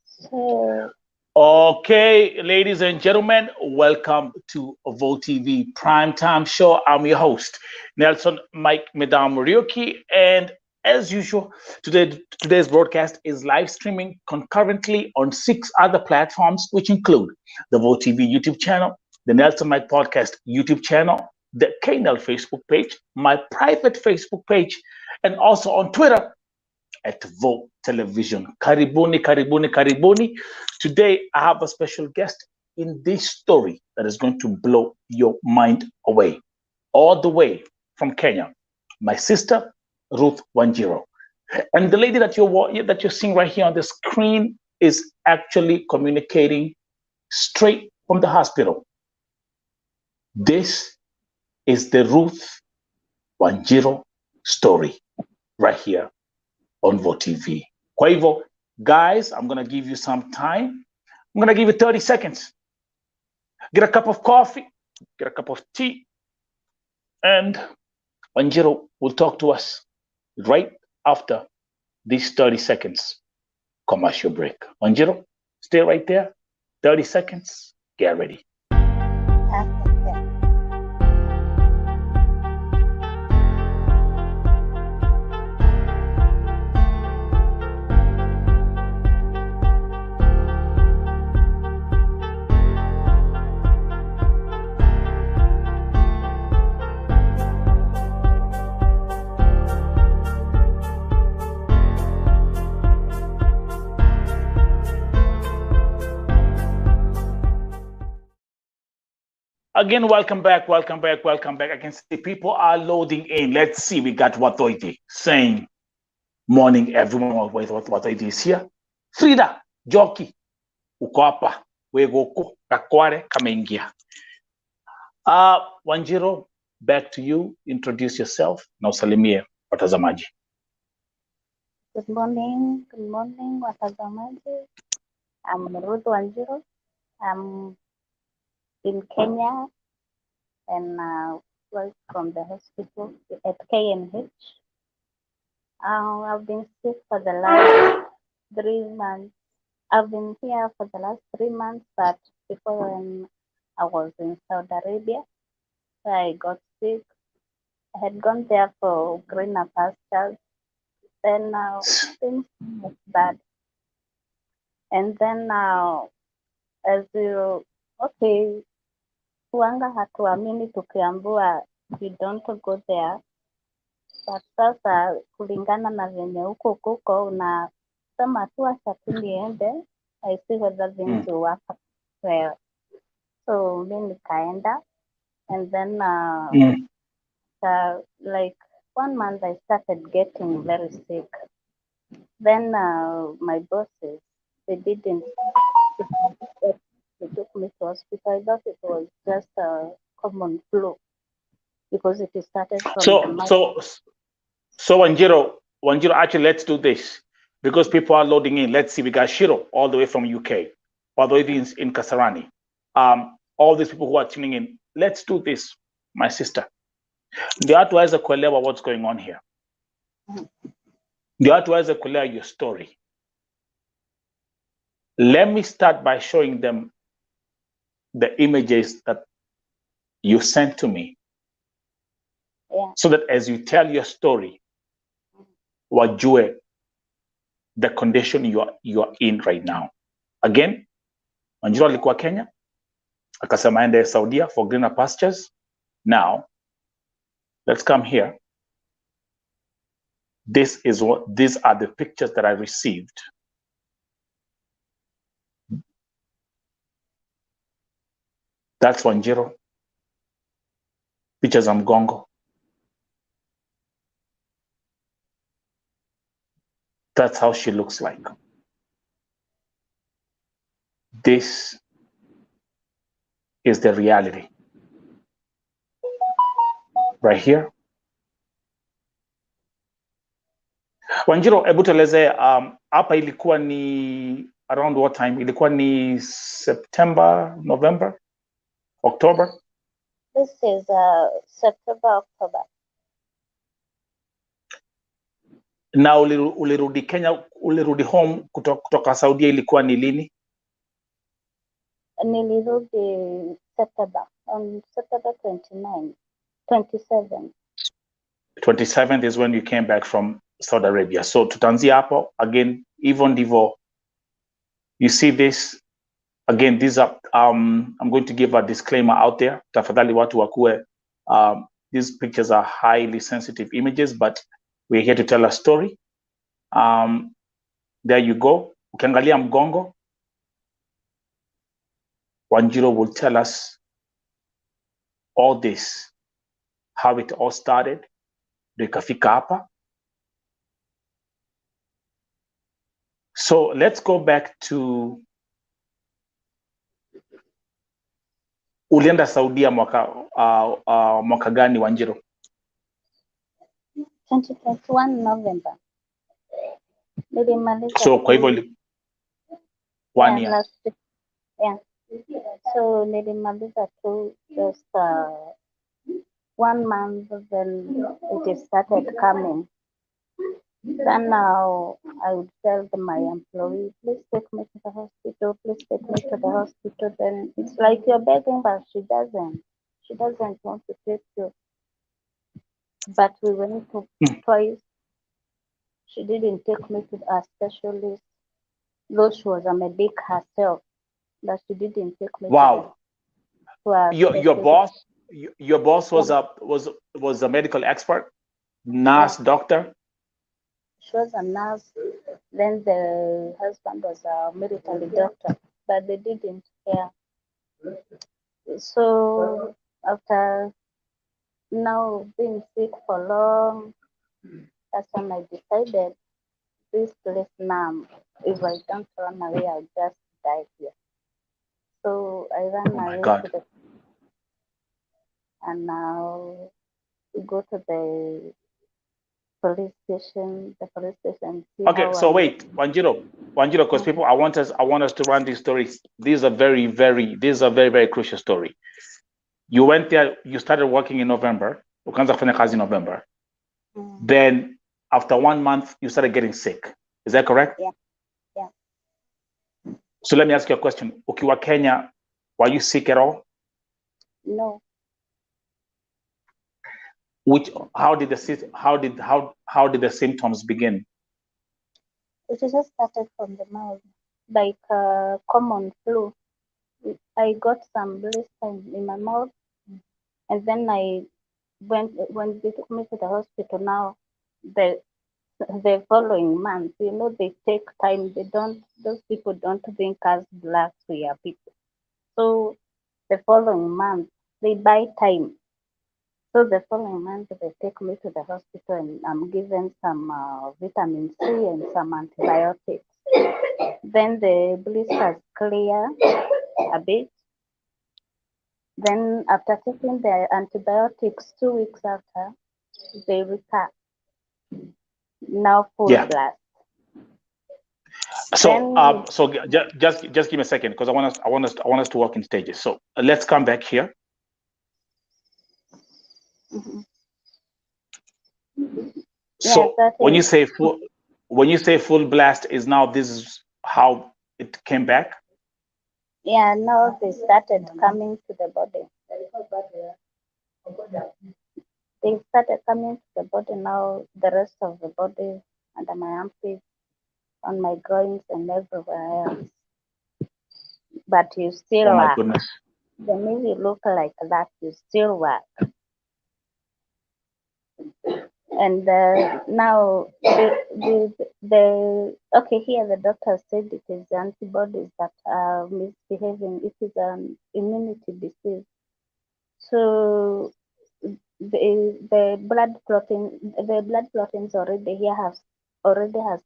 So, Okay, ladies and gentlemen, welcome to Volt TV Primetime Show. I'm your host, Nelson Mike Medam Ryoki, and as usual, today's broadcast is live streaming concurrently on 6 other platforms, which include the Volt TV YouTube channel, the Nelson Mike Podcast YouTube channel, the KNEL Facebook page, my private Facebook page, and also on Twitter at Volt Television. Karibuni, karibuni, karibuni. Today, I have a special guest in this story that is going to blow your mind away. All the way from Kenya, my sister, Ruth Wanjiru. And the lady that you're seeing right here on the screen is actually communicating straight from the hospital. This is the Ruth Wanjiru story right here on Volt TV. Kwa hivyo, guys, I'm going to give you some time. I'm going to give you 30 seconds. Get a cup of coffee, get a cup of tea, and Wanjiru will talk to us right after these 30 seconds commercial break. Wanjiru, stay right there. 30 seconds. Get ready. Again, welcome back, welcome back, welcome back. I can see people are loading in. Let's see, we got Watoiti saying, morning, everyone. Watoiti is here. Frida, Joki, uko hapa, wegoko, kakware, kameingia. Wanjiru, back to you. Introduce yourself na usalimie watazamaji. good morning, watazamaji. I'm Ruth Wanjiru. I'm in Kenya and work from the hospital at KNH. I've been sick for the last 3 months. I've been here for the last 3 months, but before when I was in Saudi Arabia, I got sick. I had gone there for greener pastures. Then things got bad. And then now, as you, okay, huanga hatuamini tukiambiwa you don't go there. But sasa kulingana na venye huko kuko unasema tu acha tu niende, I see whether things will work well. So mi nikaenda and then like 1 month I started getting very sick. Then my bosses, they didn't, they took me to hospital. I thought it was just a common flu because it started from So Wanjiru, actually, let's do this because people are loading in. Let's see, we got Shiro all the way from UK, all the way in Kasarani. All these people who are tuning in, let's do this, my sister. Ndio watu waweze kuelewa what's going on here. Ndio watu waweze kuelewa your story. Let me start by showing them the images that you sent to me. Yeah. So that as you tell your story, wajue the condition you are in right now. Again, Wanjiru alikuwa Kenya, akasema aende Saudia for greener pastures. Now, let's come here. These are the pictures that I received. That's Wanjiru. Pictures of Mgongo. That's how she looks like. This is the reality. Right here. Wanjiru, hebu tueleze hapa ilikuwa ni around what time? Ilikuwa ni September, November, October? This is September, October. Na ulirudi Kenya, ulirudi home kutoka Saudia ilikuwa ni lini? Nilirudi September, on September 29, 27. 27th is when you came back from Saudi Arabia. So tutaanzia hapo again, hivyo ndivyo. You see this again, these are I'm going to give a disclaimer out there. Tafadhali watu wakuwe, these pictures are highly sensitive images, but we're here to tell a story. There you go. Ukiangalia mgongo, Wanjiru will tell us all this, how it all started, ndio ikafika hapa. So let's go back to, ulienda Saudia mwaka gani Wanjiru? 2021 November. Nilimaliza So kwa hivyo 1 year. Yeah. So nilimaliza tu just 1 month, then it started coming. Then now I would tell my employee, please take me to the hospital, please take me to the hospital. Then it's like you're begging, but she doesn't. She doesn't want to take you. But we went to twice. She didn't take me to a specialist, though she was a medic herself, but she didn't take me Wow. to a Your boss was a medical expert, nurse, doctor. She was a nurse. Then the husband was a military doctor, but they didn't care. So after now being sick for long, that's when I decided this place now, if I don't run away, I'll just die here. So I ran away to the, and now we go to the police station. The police station. Okay, so wait, Wanjiru, because people, I want us to run these stories. These are very, very crucial story. You went there, you started working in November. Ukaanza kufanya kazi in November. Then after 1 month, you started getting sick. Is that correct? Yeah. So let me ask you a question. Ukiwa Kenya, were you sick at all? No. How did the symptoms begin? It just started from the mouth, like common flu. I got some blisters in my mouth, and then when they took me to the hospital. Now the following month, they take time. Those people don't think as black we are people. So the following month they buy time. So the following month they take me to the hospital and I'm given some vitamin C and some antibiotics. Then the blisters clear a bit. Then after taking the antibiotics 2 weeks after, they recur. Now full blast. So just give me a second, because I want us to work in stages. So let's come back here. So when you say full blast, is now this is how it came back? Yeah, now they started coming to the body. They started coming to the body. Now the rest of the body, under my armpits, on my groins, and everywhere else. But you still work. My goodness. The minute you look like that, you still work. And now okay, here the doctor said it is the antibodies that are misbehaving. It is an immunity disease. So the blood clottings already here has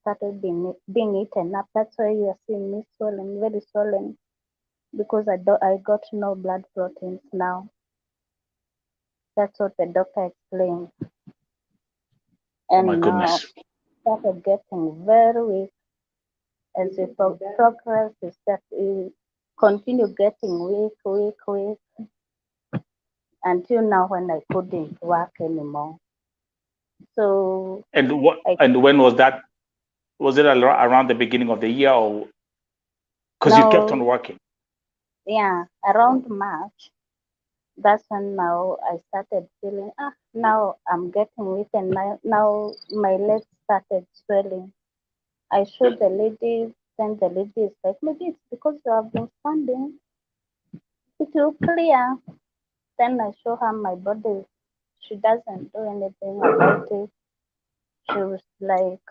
started being eaten up. That's why you are seeing me swollen, very swollen, because I got no blood clottings now. That's what the doctor explained. And my goodness. Started getting very weak. As we progress, we continue getting weak until now when I couldn't work anymore. So I And when was that? Was it around the beginning of the year, or because you kept on now, working? yeah, around March, that's when now I started feeling, now I'm getting weak, and now my legs started swelling. I showed the lady, then the lady is like, maybe it's because you have been standing, it will clear. Then I show her my body. She doesn't do anything about it. She was like,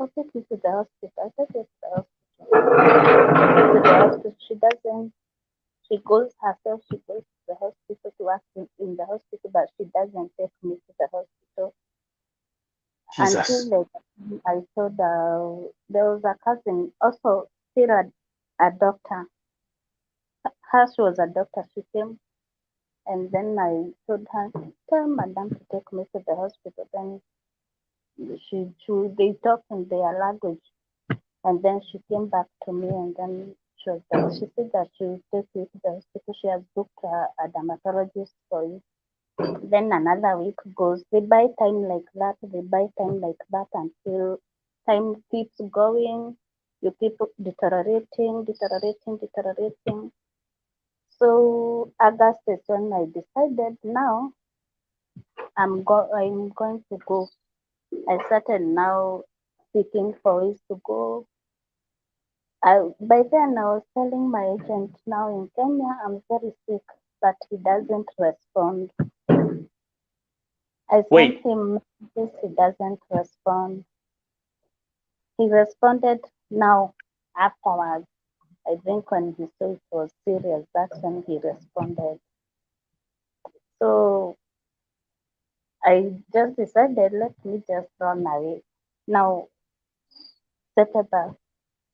oh, take me to the hospital. I said, "Yes, to the hospital. Take me to the hospital." She doesn't. She goes herself. She goes to the hospital to ask in the hospital, but she doesn't take me to the hospital until Jesus. like I told her there was a cousin also still a doctor. Her she was a doctor. She came and then I told her, tell madam to take me to the hospital. Then they talked in their language, and then she came back to me, and then she said that she will take you to the hospital. She has booked a dermatologist for you. Then another week goes. They buy time like that. They buy time like that until time keeps going. You keep deteriorating, deteriorating, deteriorating. So August is when I decided now I'm going to go. I started now seeking for ways to go. By then I was telling my agent now in Kenya I'm very sick, but he doesn't respond. I sent Wait, him messages, he doesn't respond. He responded now afterwards. I think when he saw it was serious, that's when he responded. So I just decided let me just run away. Now September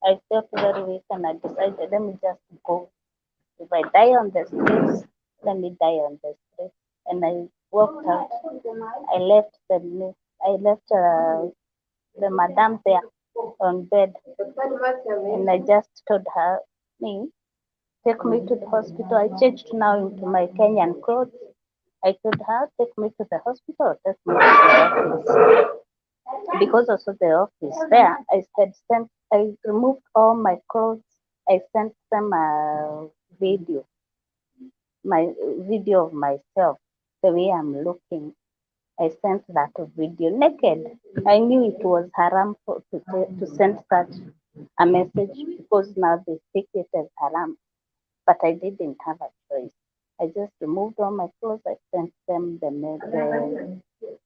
I felt very weak and I decided let me just go. If I die on the streets, let me die on the streets. And I walked out. I left I left the madam there on bed, and I just told her, me, take me to the hospital. I changed now into my Kenyan clothes. I told her, take me to the hospital, take me to the office. Because also the office there, I said, I removed all my clothes. I sent them a video, my video of myself, the way I'm looking. I sent that video naked. I knew it was haram to send such a message because now they take it as haram, but I didn't have a choice. I just removed all my clothes. I sent them the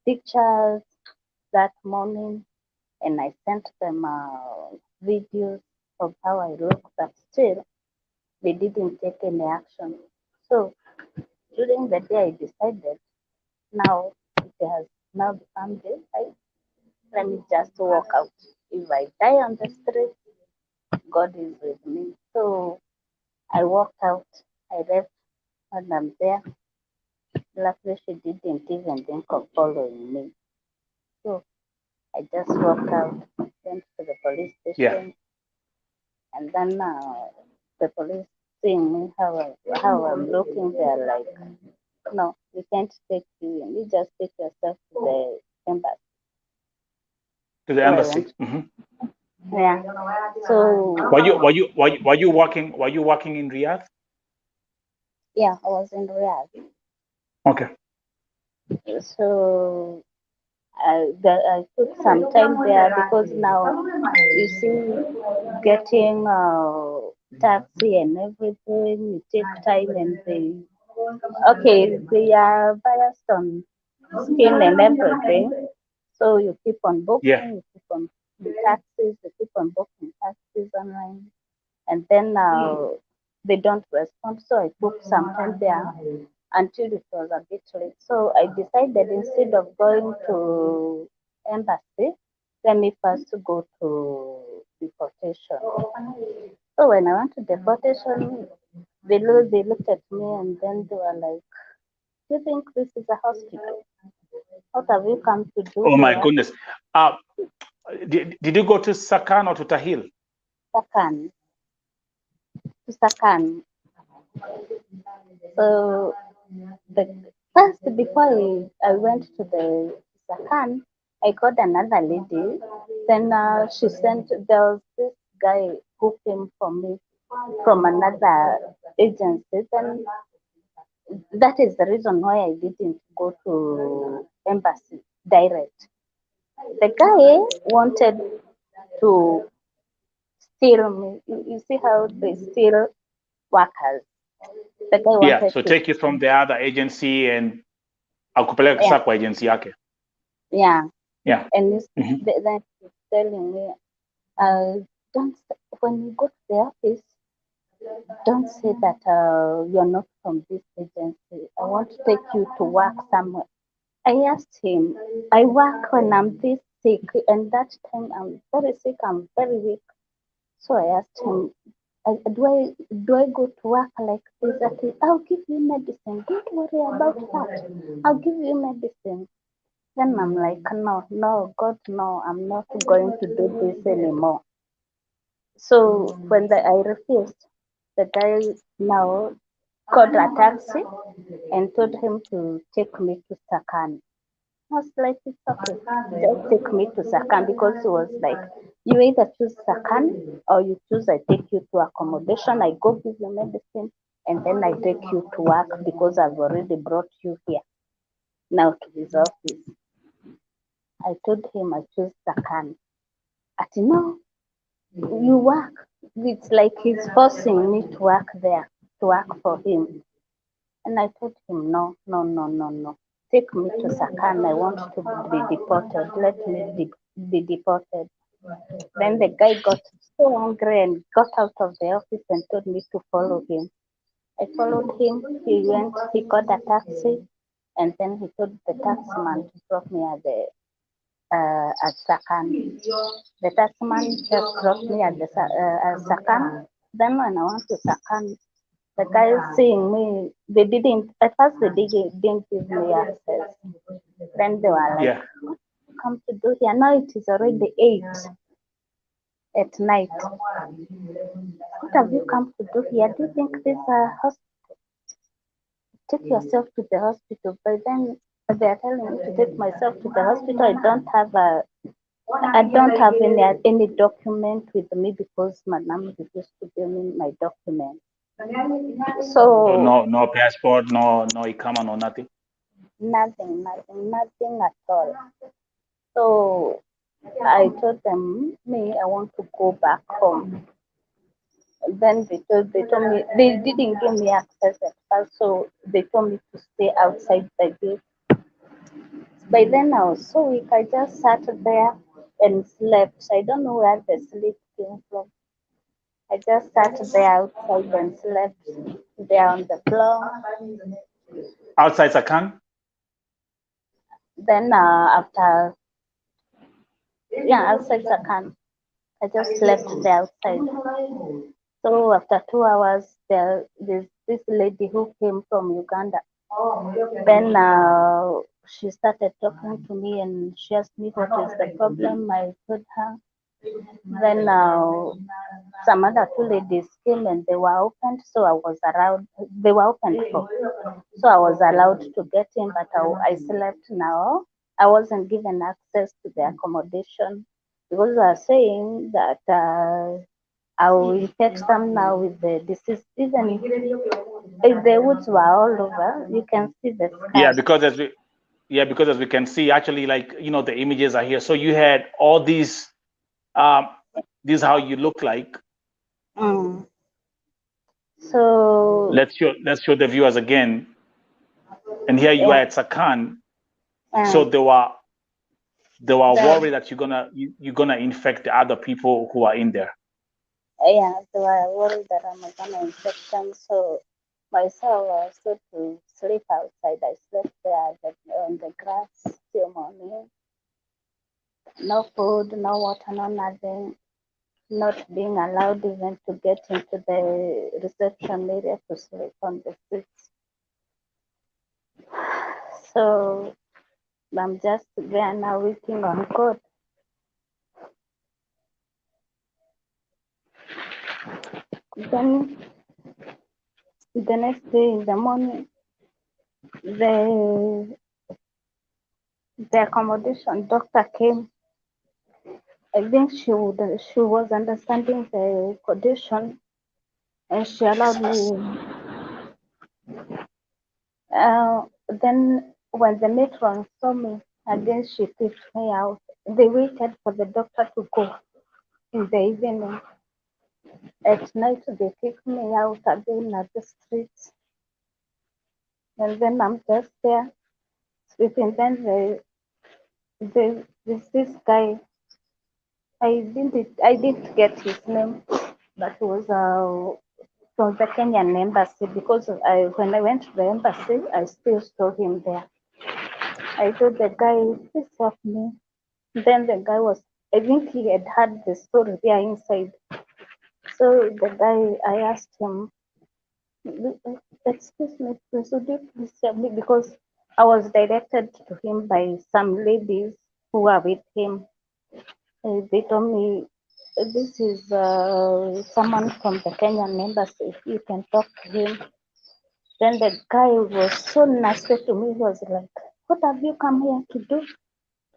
pictures that morning, and I sent them videos of how I look, but still they didn't take any action. So during the day, I decided now it has now become daylight. Let me just walk out. If I die on the street, God is with me. So I walked out. I left Madam there. Luckily, she didn't even think of following me. So I just walked out, went to the police yeah, station, and then the police seeing me how I'm looking, they're like, no, we can't take you in. You just take yourself to the embassy. to the So I went. embassy. Hmm. Yeah. So Were you working? Were you working in Riyadh? yeah, I was in Riyadh. Okay. So I took some time there because now you see getting taxi and everything, you take time and they are biased on skin and everything. So you keep on Yeah. booking, you keep on booking taxis, you keep on booking taxis online, and then they don't respond. So I took some time there until it was a bit late. So I decided instead of going to embassy, let me first go to deportation. So when I went to deportation, they looked at me and then they were like, "Do you think this is a hospital? What have you come to do Oh my here?" goodness. Uh, did you go to Sakan or to Tahil? Sakan, to Sakan. So the first before I went to the Sakan, I got another lady. Then she sent, there was this guy who came for me from another agency. Then that is the reason why I didn't go to embassy direct. The guy wanted to steal me. You see how they steal workers. The guy Yeah, wanted so to take it from steal. the other agency and akupeleka Yeah, sasa kwa agency yake. yeah. Yeah. And Hmm. then he's telling me, uh, don't, when you go to the office, don't say that you're not from this agency. I want to take you to work somewhere. I asked him, I work when I'm this sick, and that time I'm very sick, I'm very weak. So I asked him, do I go to work like this? That is, I'll give you medicine. Don't worry about that. I'll give you medicine. Then I'm like, no, no, God, no, I'm not going to do this anymore. So I refused, the guy now called a taxi and told him to take me to Sakan. I was like, it's okay, just take me to Sakan, because he was like, you either choose Sakan or you choose I take you to accommodation, I go give you medicine, and then I take you to work because I've already brought you here now to his office. I told him I choose Sakan. At no, you work. It's like he's forcing me to work there, to work for him. And I told him, no, no, no, no, no. Take me to Sakan. I want to be deported. Let me be deported. Then the guy got so angry and got out of the office and told me to follow him. I followed him. He went, he got a taxi, and then he told the taxman to drop me at Sakan. The taxman just dropped me at Sakan. Then when I went to Sakan, the guys seeing me, they didn't, at first didn't give me access. Then they were like, Yeah. what you come to do here? Now it is already 8 at night. What have you come to do here? Do you think this take yourself to the hospital? By then they are telling me to take myself to the hospital. I don't have any document with me because my mom refused to give me my document. So So no passport, no ikama, no nothing. nothing at all. So I told them, me, I want to go back home. Then they told me they didn't give me access at first, so they told me to stay outside the gate. By then I was so weak, I just sat there and slept. I don't know where the sleep came from. I just sat there outside and slept there on the floor. Outside Sakan? Then after, yeah, outside the camp, I just slept there outside. So after 2 hours, there's this lady who came from Uganda. Then she started talking to me and she asked me what is the problem. I told her. Then some other two ladies came and they were opened, so I was around. They were opened for, so I was allowed to get in, but I slept now. I wasn't given access to the accommodation because they are saying that I will infect them now with the disease. Even if the woods were all over, you can see the Yeah, scars. because as we can see, actually, like the images are here. So you had all um these how you look like. Mm. So Let's show the viewers again. And here you are yeah, at Sakan. So uh, they were the, worried that you're gonna infect the other people who are in there. yeah, they were worried that I'm gonna infect them. So myself, I was told to sleep outside. I slept there on the grass till morning. No food, no water, no nothing. Not being allowed even to get into the reception area to sleep on the streets. So I'm just there now waiting on God. Then the next day in the morning, the The accommodation doctor came. I think she was understanding the condition, and she allowed Jesus. me. Then when the matron saw me, again she kicked me out. They waited for the doctor to go in the evening. At night they kicked me out again at the streets, and then I'm just there sleeping. Then there's this guy. I didn't get his name, but he was from the Kenyan embassy because when I went to the embassy, I still saw him there. I told the guy, please help me. Then the guy was, I think he had heard the story there inside. So the guy, I asked him, excuse me, please, would you please help me? Because I was directed to him by some ladies who were with him. They told me, this is someone from the Kenyan embassy. You can talk to him. Then the guy was so nasty to me. He was like, what have you come here to do?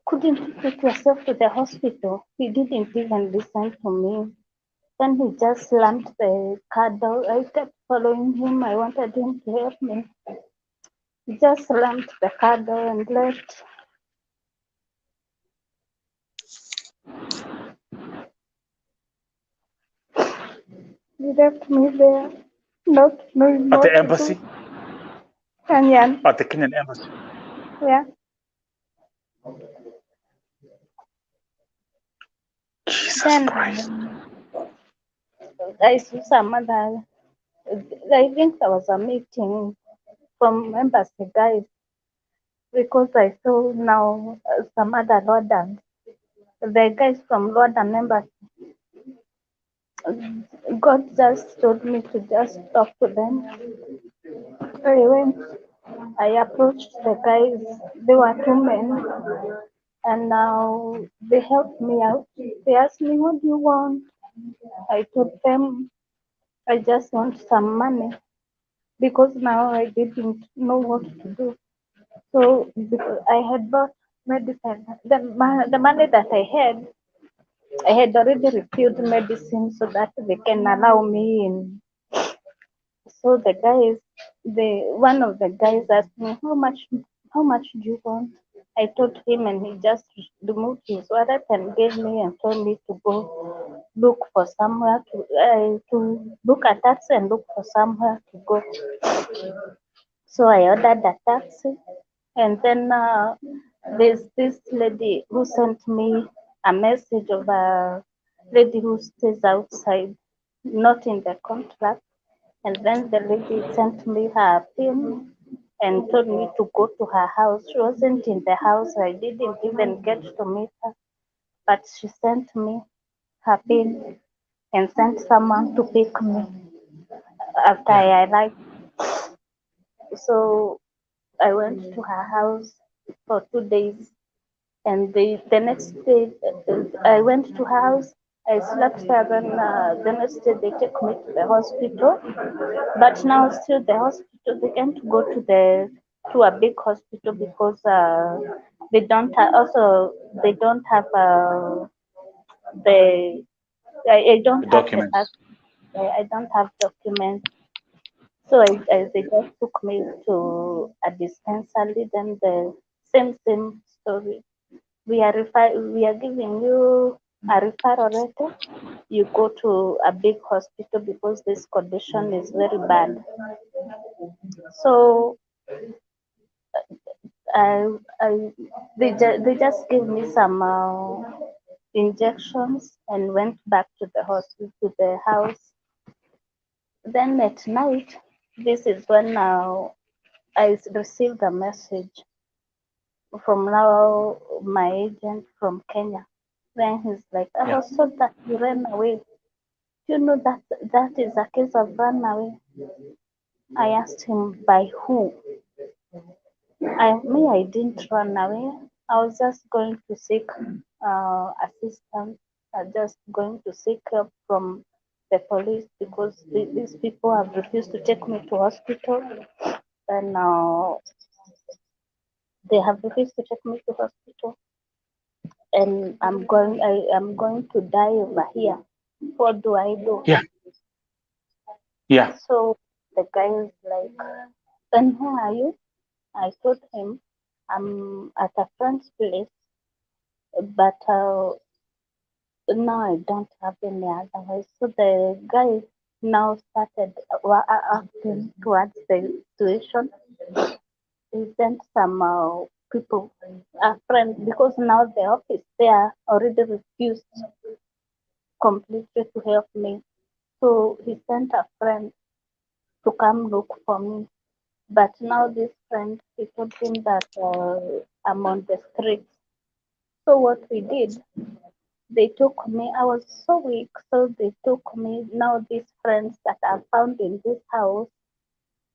Couldn't you take yourself to the hospital? He didn't even listen to me. Then he just slammed the car door. I kept following him. I wanted him to help me. He just slammed the car door and left. He left me there, not knowing At the what to do. embassy? Kenyan, At the Kenyan embassy. yeah. Jesus Then Christ. I saw some other. I think there was a meeting from embassy guys because I saw now some other Lordans. The guys from Lordan embassy. God just told me to just talk to them. I went, I approached the guys. They were two men, and now they helped me out. They asked me, what do you want? I told them, I just want some money because now I didn't know what to do. So because I had bought medicine. The money that I had already refilled medicine so that they can allow me in. So the guys, the one of the guys asked me, how much do you want? I told him, and he just removed his wallet and gave me and told me to go look for somewhere to book a taxi and look for somewhere to go. So I ordered a taxi, and then there's this lady who sent me a message of a lady who stays outside, not in the contract. And then the lady sent me her PIN and told me to go to her house. She wasn't in the house. I didn't even get to meet her, but she sent me her PIN and sent someone to pick me after Yeah. I arrived. So I went to her house for 2 days, and the next day I went to her house. I slept there. Then the next day they took me to the hospital. But now still the hospital they can't go to a big hospital because they don't have also they don't have the I don't The have the documents. I don't have documents. So they just took me to a dispensary. Then the same story. We are giving you a referral letter. You go to a big hospital because this condition is very bad. So I, I, they just gave me some injections and went back to the hospital, to the house. Then at night, this is when received a message from now my agent from Kenya. Then he's like, I Yeah. was told that you ran away. You know that that is a case of run away. I asked him by who. I didn't run away. I was just going to seek assistance. Just going to seek help from the police because these people have refused to take me to hospital. And They have refused to take me to hospital, and I am going to die over here. What do I do? Yeah. Yeah. So the guy is like, then who are you? I told him I'm at a friend's place, but now I don't have any other way. So the guy now started acting towards the situation. He sent some people, a friend, because now the office there already refused completely to help me. So he sent a friend to come look for me. But now this friend, he told him that I'm on the streets. So what we did, they took me. I was so weak, so they took me. Now these friends that I found in this house,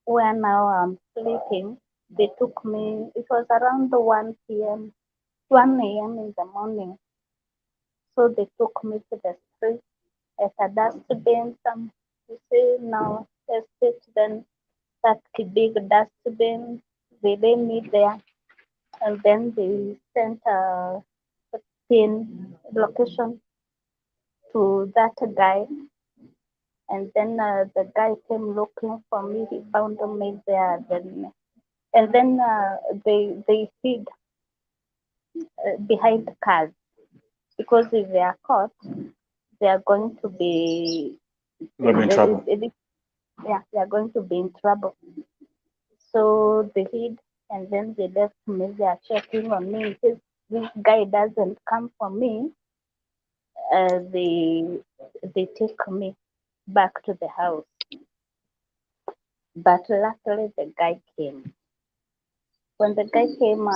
where now I'm sleeping, they took me. It was around the 1 p.m., 1 a.m. in the morning. So they took me to the street at a dustbin. Some you see now estate, then that big dustbin. They lay me there, and then they sent a pin location to that guy. And then the guy came looking for me. He found me there. Then and then they hid behind the cars, because if they are caught, they are going to be You're gonna be in trouble. yeah, they are going to be in trouble. So they hid, and then they left me. They are checking on me. In case this guy doesn't come for me, uh, they they take me back to the house. But luckily, the guy came. When the guy came,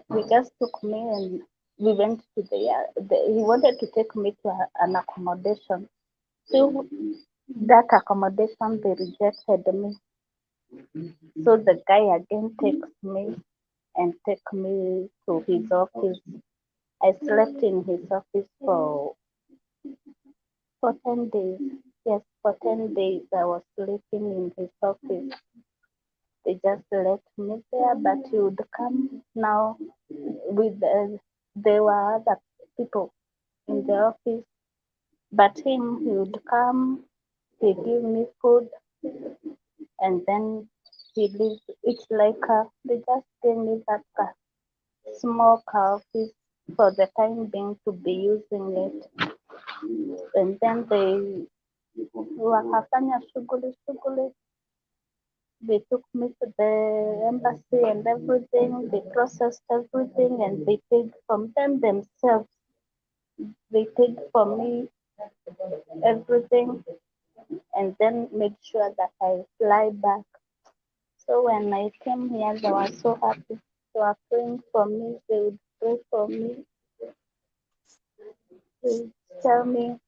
we just took me and we went to he wanted to take me to an accommodation. So that accommodation, they rejected me. So the guy again takes me and take me to his office. I slept in his office for 10 days. Yes, for 10 days I was sleeping in his office. They just left me there, but he would come now with there were other people in the office, but him, he would come, he give me food, and then he leaves. It's like they just gave me that small car office for the time being to be using it, and then they wakafanya shughuli. They took me to the embassy and everything. They processed everything and they paid from them themselves. They paid for me everything and then made sure that I fly back. So when I came here, they were so happy. They were praying for me. They would pray for me. They would tell me,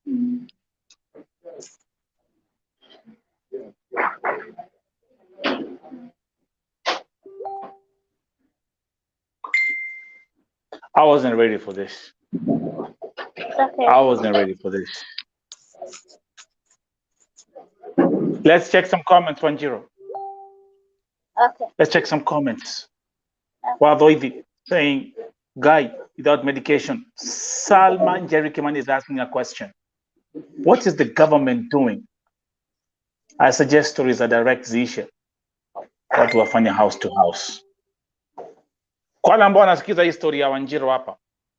mm, I wasn't ready for this. it's okay. I wasn't ready for this. Let's check some comments, Wanjiru. Okay. Let's check some comments. Okay. Wadoidi saying, Guy, without medication. Salman Jerrykiman is asking a question. What is the government doing? I suggest stories are direct zisha. Watu wafanya house to house. Kwa wale ambao wanasikiza hii story ya Wanjiru hapa,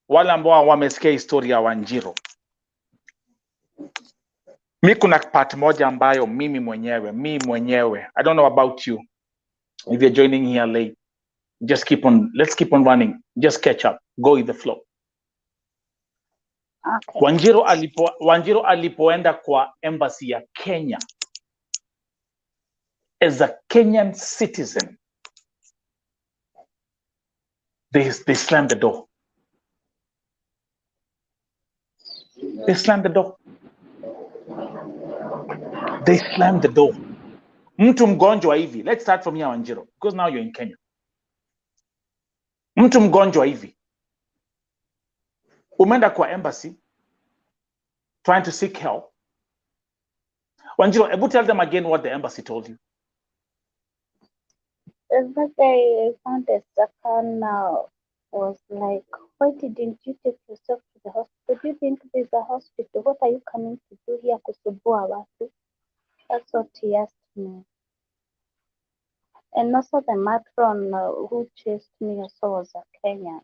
wale ambao wamesikia hii story ya Wanjiru, mi kuna part moja ambayo mimi mwenyewe, I don't know about you, if you're joining here late, let's keep on running, just catch up, go with the flow. Okay. Wanjiru alipoenda kwa embassy ya Kenya as a Kenyan citizen, they slammed the door. They slammed the door. They slammed the door. Mtu mgonjwa hivi. Let's start from here, Wanjiru, because now you're in Kenya. Mtu mgonjwa hivi, umeenda kwa embassy trying to seek help. Wanjiru, hebu tell them again what the embassy told you. That day I found a second was like, why didn't you take yourself to the hospital? Do you think there's a hospital? What are you coming to do here? Kusubua watu. That's what he asked me. And also the matron who chased me also was a Kenyan.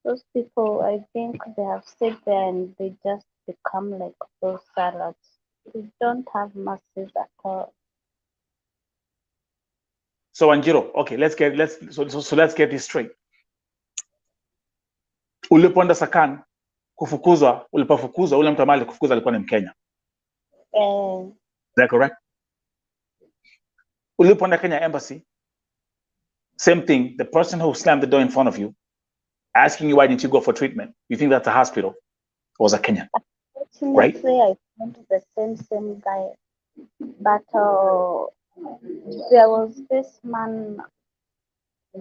Those people, I think they have stayed there and they just become like those salads. They don't have masses at all. So Wanjiru, okay, let's get this straight. Ulipoenda Sakan kufukuzwa, ulipofukuzwa ule mtu ambaye alikufukuza alikuwa ni Mkenya. Is that correct? Ulipoenda Kenya embassy, same thing. The person who slammed the door in front of you, asking you why didn't you go for treatment, you think that's a hospital, was a Kenyan, right? I found the same guy, but there was this man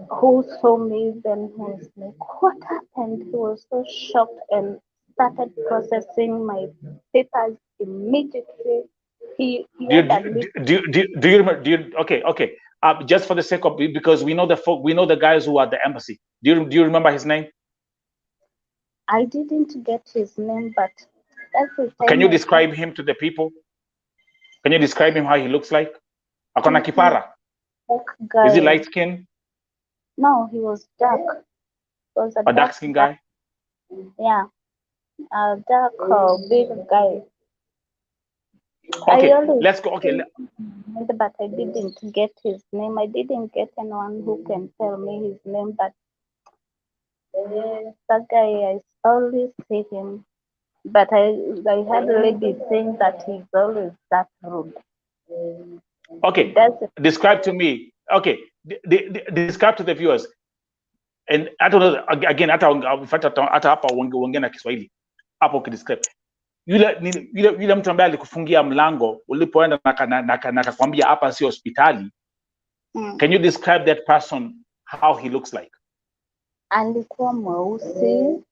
who saw me. Then he was like, "What happened?" He was so shocked and started processing my papers immediately. Do you remember? Okay. Just for the sake of, because we know the guys who are at the embassy. Do you remember his name? I didn't get his name, but every time. Can you describe him to the people? Can you describe him how he looks like? Akona kipara. Is he light skin? No, he was dark. He was a dark skin guy. Yeah, a dark, big guy. Okay, let's go. Okay, but I didn't get his name. I didn't get anyone who can tell me his name. But that guy, I always see him. But I had a lady saying that he's always that rude. Okay, describe to me. Okay, describe to the viewers. And I don't know, again, hata hapa uongea na Kiswahili hapo ukidescribe yule mtu ambaye alikufungia mlango ulipoenda na akakwambia hapa si hospitali. Can you describe that person, how he looks like? Alikuwa mweusi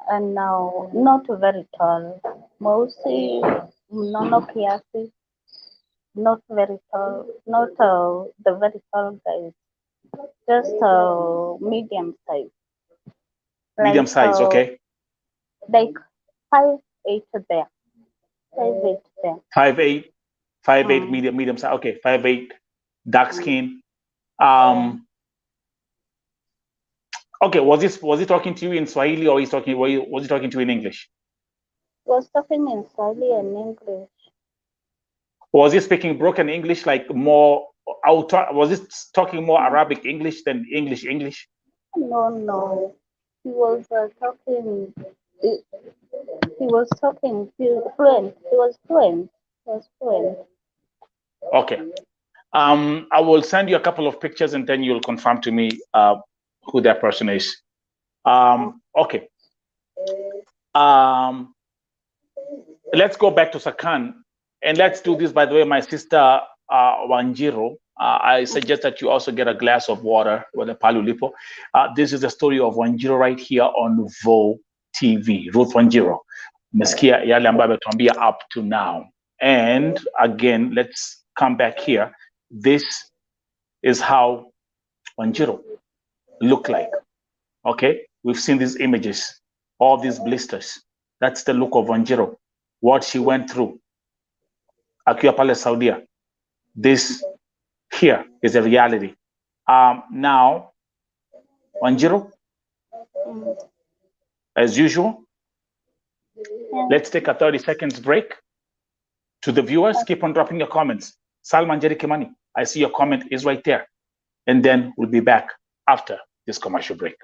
and now not very tall. Mweusi mnono kiasi, not very tall, not the very tall guys, just medium size. Medium size, okay. Like 5'8" there. 5'8" there. 5'8", medium size. Okay, 5'8", dark skin. Okay, was he talking to you in Swahili or was he talking to you in English? He was talking in Swahili and English. Was he speaking broken English, like more? Was he talking more Arabic English than English? No. He was talking. He was talking fluent. He was fluent. Okay. I will send you a couple of pictures and then you'll confirm to me who that person is. Okay. Let's go back to Sakan, and let's do this. By the way, my sister Wanjiru, I suggest that you also get a glass of water with a palulipo. This is the story of Wanjiru right here on Vo TV. Ruth Wanjiru, Meskia yale ambayo ametuambia up to now. And again, let's come back here. This is how Wanjiru look like. Okay, we've seen these images, all these blisters. That's the look of Wanjiru, what she went through akiwa pale Saudia. This here is a reality. Now, Wanjiru, as usual, let's take a 30 seconds break. To the viewers, keep on dropping your comments. Salman Jerry Kimani, I see your comment is right there. And then we'll be back after this commercial break.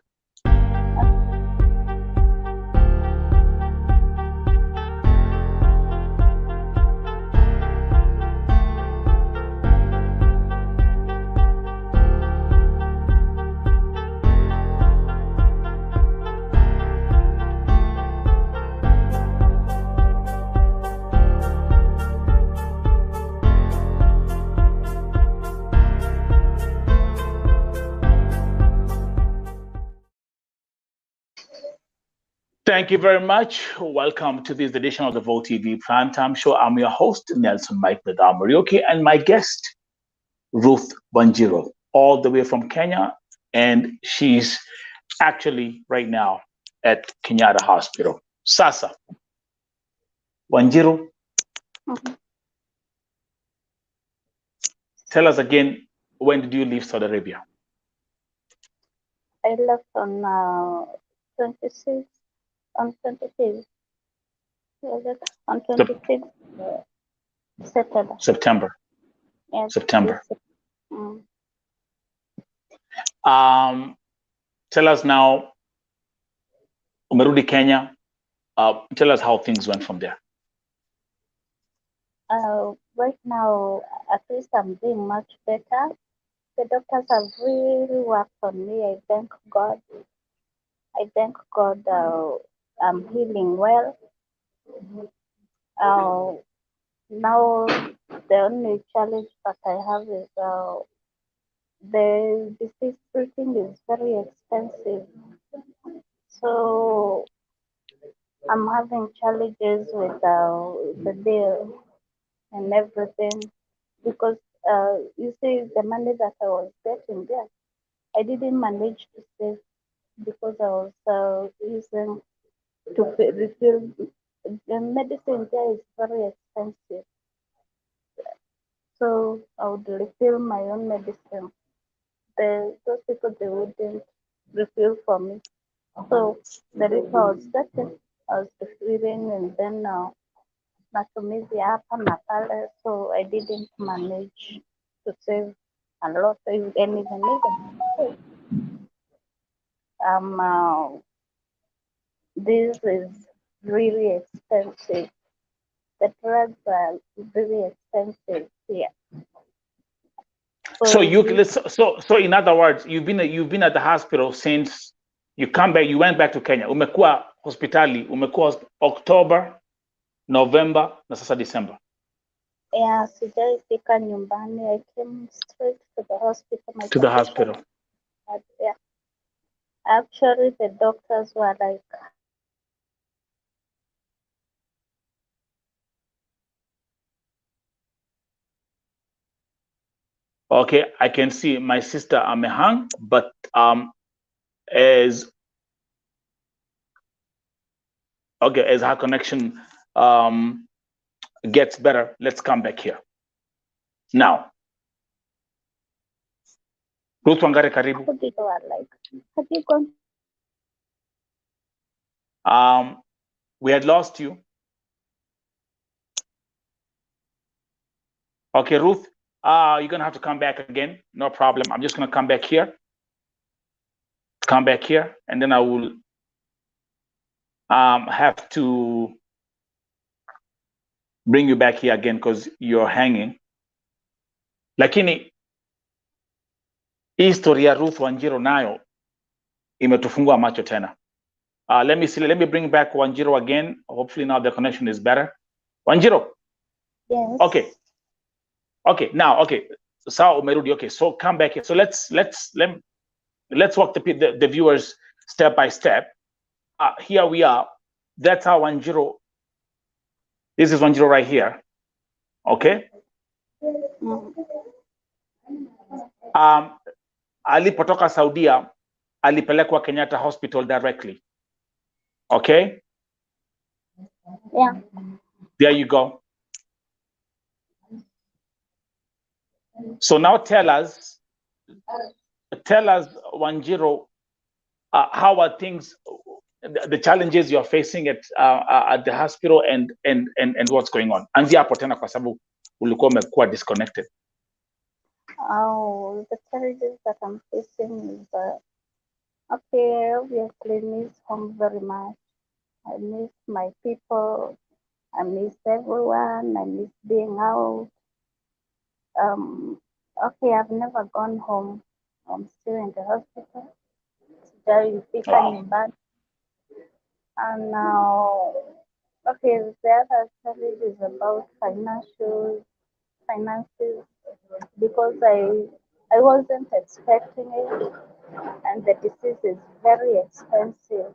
Thank you very much. Welcome to this edition of the Volt TV Primetime Show. I'm your host, Nelson Mike Marioki, and my guest, Ruth Wanjiru, all the way from Kenya. And she's actually right now at Kenyatta Hospital. Sasa, Wanjiru, Mhm. tell us again, when did you leave Saudi Arabia? I left on 26, on 26, was it? On Sep- 26 September. September. Yes, September. this. Mm. Um, Tell us now, umerudi Kenya. Tell us how things went from there. Right now, at least I'm doing much better. The doctors have really worked on me. I thank God. I thank God. I'm healing well. Uh, Now the only challenge that I have is the disease treating is very expensive. So I'm having challenges with the bill and everything because you see the money that I was getting there, I didn't manage to save because I was using to refill. The medicine there is very expensive, so I would refill my own medicine. Those people they wouldn't refill for me. So the rate I was getting, I was refilling and then matumizi hapa na pale, so I didn't manage to save a lot, and even this is really expensive. The drugs are really expensive here. So So you so in other words, you've been at the hospital since you come back. You went back to Kenya. Umekuwa hospitali. Umekuwa October, November na sasa December. yeah, sijaifika nyumbani. I came straight to the hospital. My To the condition hospital. had, yeah. Actually, the doctors were like, Okay, I can see my sister Amehang, but as okay as her connection um gets better, let's come back here now. Ruth Wangare Karibu. how did you are like, have you gone? Um, we had lost you. Okay, Ruth, you're gonna have to come back again. No problem. I'm just gonna come back here, and then I will have to bring you back here again because you're hanging. Lakini hii story ya Ruth Wanjiru nayo imetufungua macho tena. Let me see. Let me bring back Wanjiru again. Hopefully now the connection is better. Wanjiru. Yes. Okay. Okay. Now, okay. Sawa umerudi. Okay. So come back here. So let's walk the viewers step by step. Here we are. That's how Wanjiru. This is Wanjiru right here. Okay. Mm. Um, alipotoka Saudia alipelekwa Kenyatta Hospital directly. Okay. Yeah. There you go. So now tell us, Wanjiru, how are things, the challenges you're facing at the hospital and what's going on. Anzia hapo tena kwa sababu ulikuwa umekuwa disconnected. Oh, the challenges that I'm facing is okay, obviously miss home very much. I miss my people. I miss everyone. I miss being out. Um, okay, I've never gone home. I'm still in the hospital. Sijaifika Wow. nyumbani. And now, okay, the other challenge is about finances, because I wasn't expecting it, and the disease is very expensive.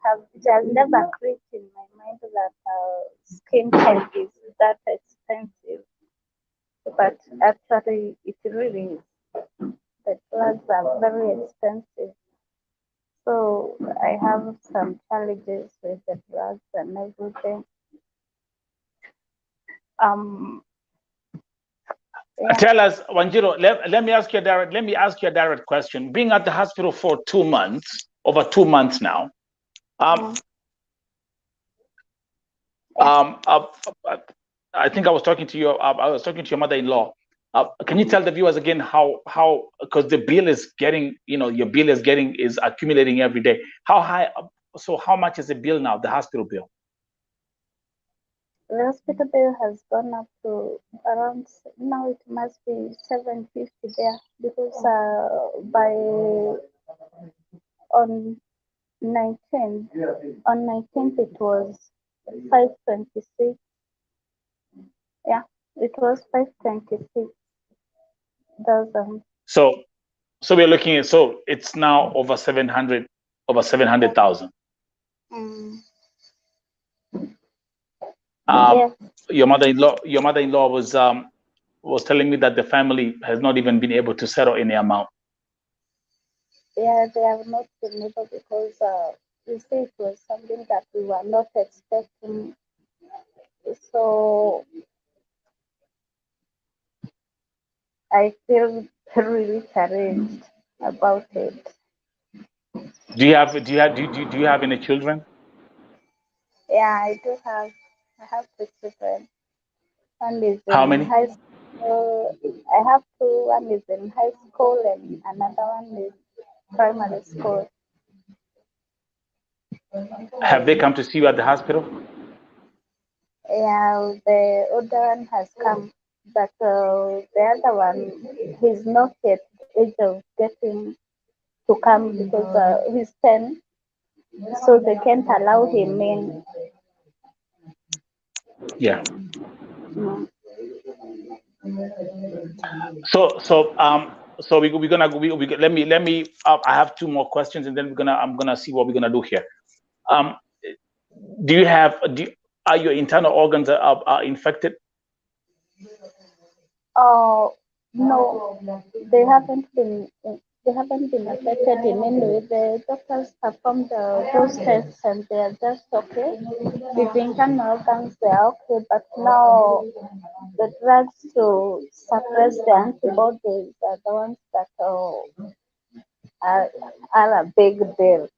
it has never clicked in my mind that skin tint is that expensive, but actually it really is. The drugs are very expensive. So I have some challenges with the drugs and everything. Um, yeah. Tell us, Wanjiru, let me ask you a direct question. Being at the hospital for 2 months, over 2 months now, um, Mm, yeah. um, I think I was talking to your mother-in-law. Can you Mm. tell the viewers again how because the bill is getting, your bill is accumulating every day. How high? So how much is the bill now? The hospital bill? The hospital bill has gone up to around now it must be 750 there because by on 19th on 19th it was 526. Yeah, it was 526,000. So we're looking at, so it's now over 700, over 700,000. Mm. Um, Yes, your mother-in-law was telling me that the family has not even been able to settle any amount. yeah, they have not been able because you see it was something that we were not expecting. So I feel really challenged about it. Do you have any children? Yeah, I have two children. One is How in many? high school. I have two. One is in high school and another one is primary school. Have they come to see you at the hospital? Yeah, the older one has come, but the other one, he's not yet age of getting to come because he's 10, so they can't allow him in. Yeah. Mm. We're gonna let me I have two more questions, and then I'm gonna see what we're gonna do here. Um, do you have do are your internal organs are infected? Oh no, they haven't been they haven't been affected in any way. The doctors performed those tests and they are just okay. With internal organs, they are okay, but now the drugs to suppress the antibodies are the ones that are, are a big deal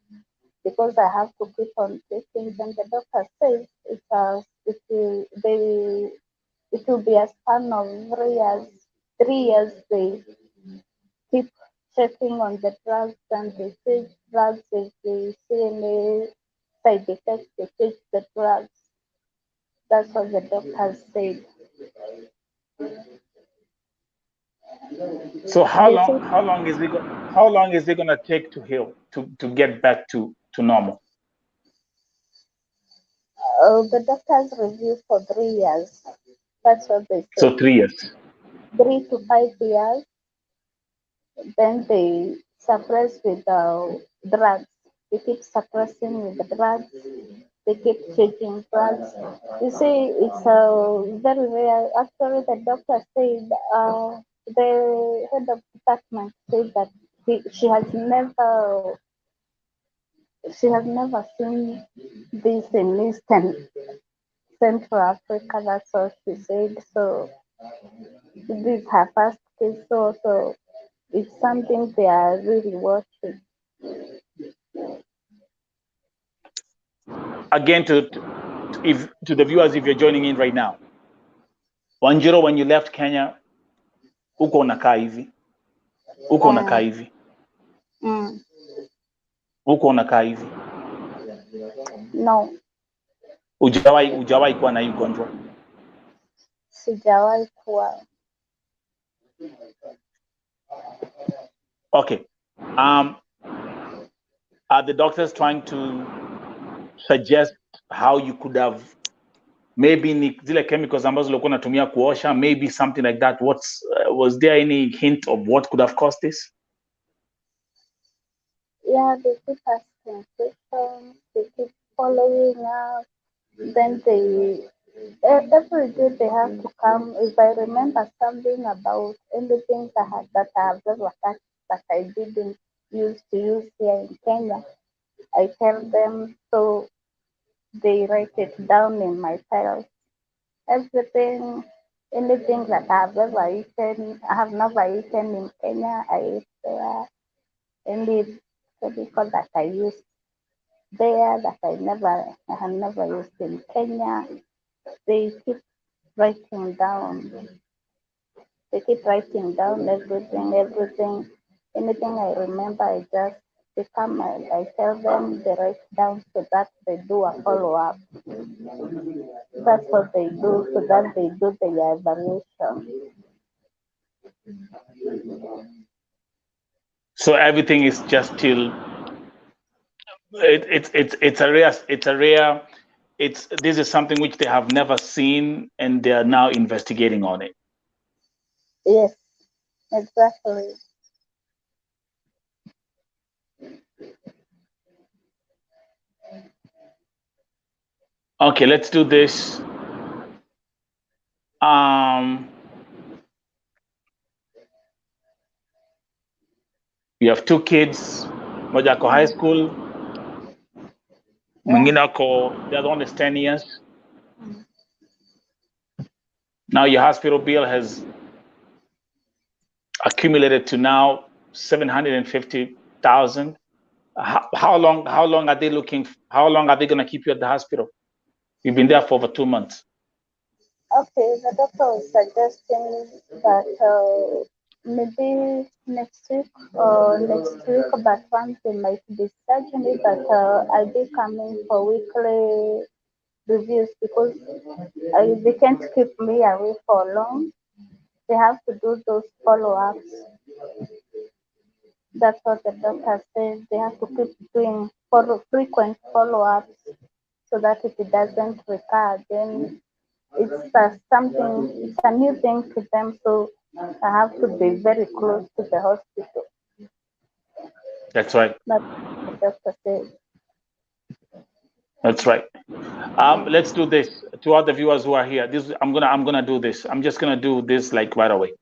because I have to keep on taking them. The doctor says it will be a span of 3 years. 3 years they keep checking on the drugs and they change drugs if they see any side effects, they change the drugs. That's what the doctor said. So They said how long is it gonna take to heal, to get back to normal? the doctors review for 3 years. That's what they say. So 3 years. 3 to 5 years. Then they suppress with drugs. They keep suppressing with the drugs. They keep taking drugs. You see, it's very rare. Actually, the doctor said, the head of department said that she has never seen this in Eastern Central Africa. That's what she said. So this is her first case. So it's something they are really watching. Again, if to the viewers, if you're joining in right now, Wanjiro, when you left Kenya, uko unakaa hivi, uko unakaa Mm, hivi, mm, uko unakaa hivi, no, hujawahi kuwa na hii ugonjwa. sijawahi kuwa. Okay. Um, are the doctors trying to suggest how you could have, maybe ni zile chemicals ambazo ulikuwa unatumia kuosha, maybe something like that? Was there any hint of what could have caused this? Yeah, they keep asking questions, they keep following up. Then every day they have to come. If I remember something about anything that I have ever touched that I didn't used to use here in Kenya, I tell them, so they write it down in my files. Everything, anything that I've ever eaten, I have never eaten in Kenya, I ate there. Any chemical that I used there that I have never used in Kenya, they keep writing down. They keep writing down everything, anything I remember. They come and I tell them, they write down so that they do a follow up. That's what they do, so that they do the evaluation. So everything is just still it's a rare it's this is something which they have never seen and they are now investigating on it. Yes, exactly. Okay, let's do this. Um, you have two kids, moja ako high school, Yeah. mwingine ako the other one is 10 years. Now your hospital bill has accumulated to now 750,000. How long are they looking? How long are they going to keep you at the hospital? You've been there for over 2 months. Okay, the doctor was suggesting that maybe next week, but once they might discharge me, but I'll be coming for weekly reviews because they can't keep me away for long. They have to do those follow-ups. That's what the doctor says. They have to keep doing frequent follow-ups so that if it doesn't recur again, it's a new thing to them, so I have to be very close to the hospital. That's right. That's what the doctor said. That's right. Let's do this to all the viewers who are here. This I'm gonna do this. I'm just gonna do this like right away.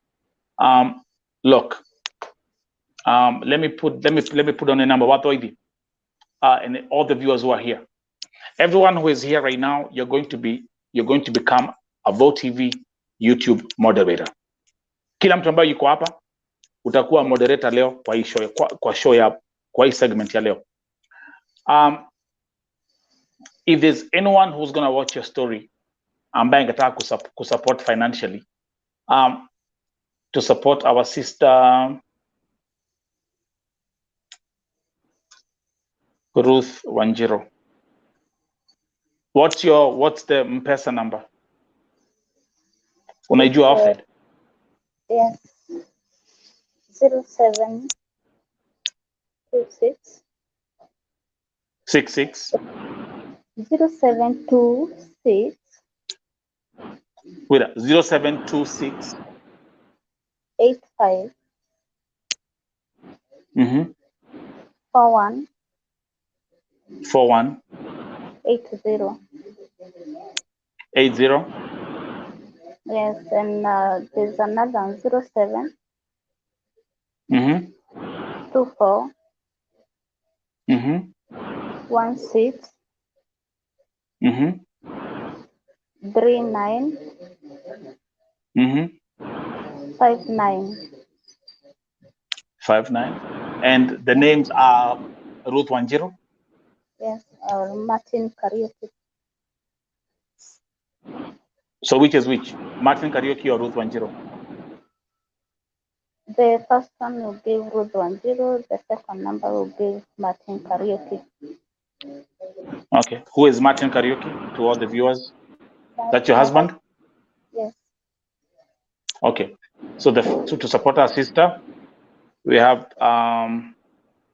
Um, look. Let me put on a number. What do I do? And all the viewers who are here. Everyone who is here right now, you're going to become a Vote TV YouTube moderator. Kila mtu ambaye yuko hapa utakuwa moderator leo kwa hii show, kwa show ya kwa hii segment ya leo. If there's anyone who's gonna watch your story ambaye angetaka kusupport financially to support our sister Ruth Wanjiru, what's the M-Pesa number? Unaijua Alfred? Yes, 0726 66 0726 wait, 0726 85 41 41 80. 80. Yes, and there's another 07 Mm-hmm. 24 Mm-hmm. 16 Mm-hmm. 39 Mm-hmm. 59. 59. And the names are Ruth Wanjiru. Yes, Martin Karaoke. So which is which? Martin Karaoke or Ruth Wanjiru? The first one will give Ruth 10, the second number will give Martin Karaoke. Okay. Who is Martin Karaoke to all the viewers? That's your husband? Yes. Okay. So to support our sister, we have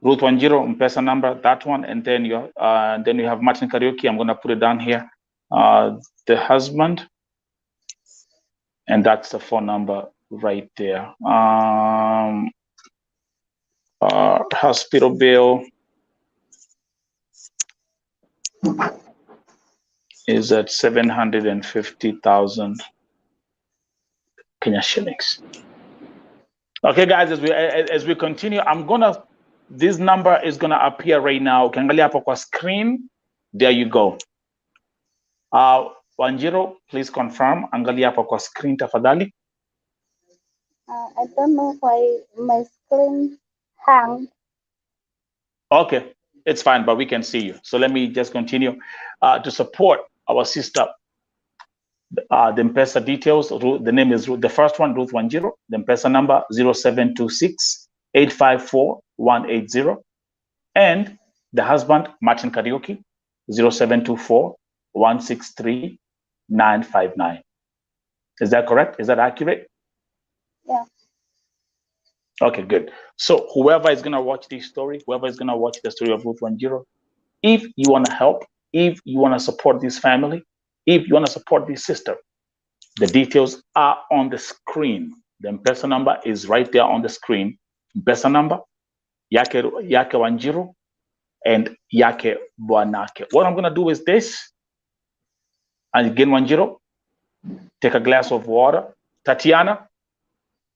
Ruth Wanjiru M-Pesa number, that one, and then you have Martin Karaoke. I'm gonna put it down here. The husband, and that's the phone number right there. Hospital bill. is at 750,000 Kenya shillings. Okay, guys, as we continue, this number is gonna appear right now. Ukiangalia hapo kwa screen, there you go. Wanjiru, please confirm. Angalia hapo kwa screen tafadhali. I don't know why my screen hung. Okay, it's fine, but we can see you. So let me just continue to support our sister. The M-Pesa details, the name is Ruth. The first one, Ruth Wanjiru. The M-Pesa number 0726 854 180. And the husband, Martin Karaoke, 0724 163 959. Is that correct? Is that accurate? Yeah. Okay, good. So whoever is going to watch this story, whoever is going to watch the story of Ruth Wanjiru, if you want to help, if you want to support this family, if you want to support this sister, the details are on the screen. The M-Pesa number is right there on the screen. M-Pesa number, yake Wanjiru, and yake Bwanake. What I'm going to do is this. And again, Wanjiru, take a glass of water. Tatiana,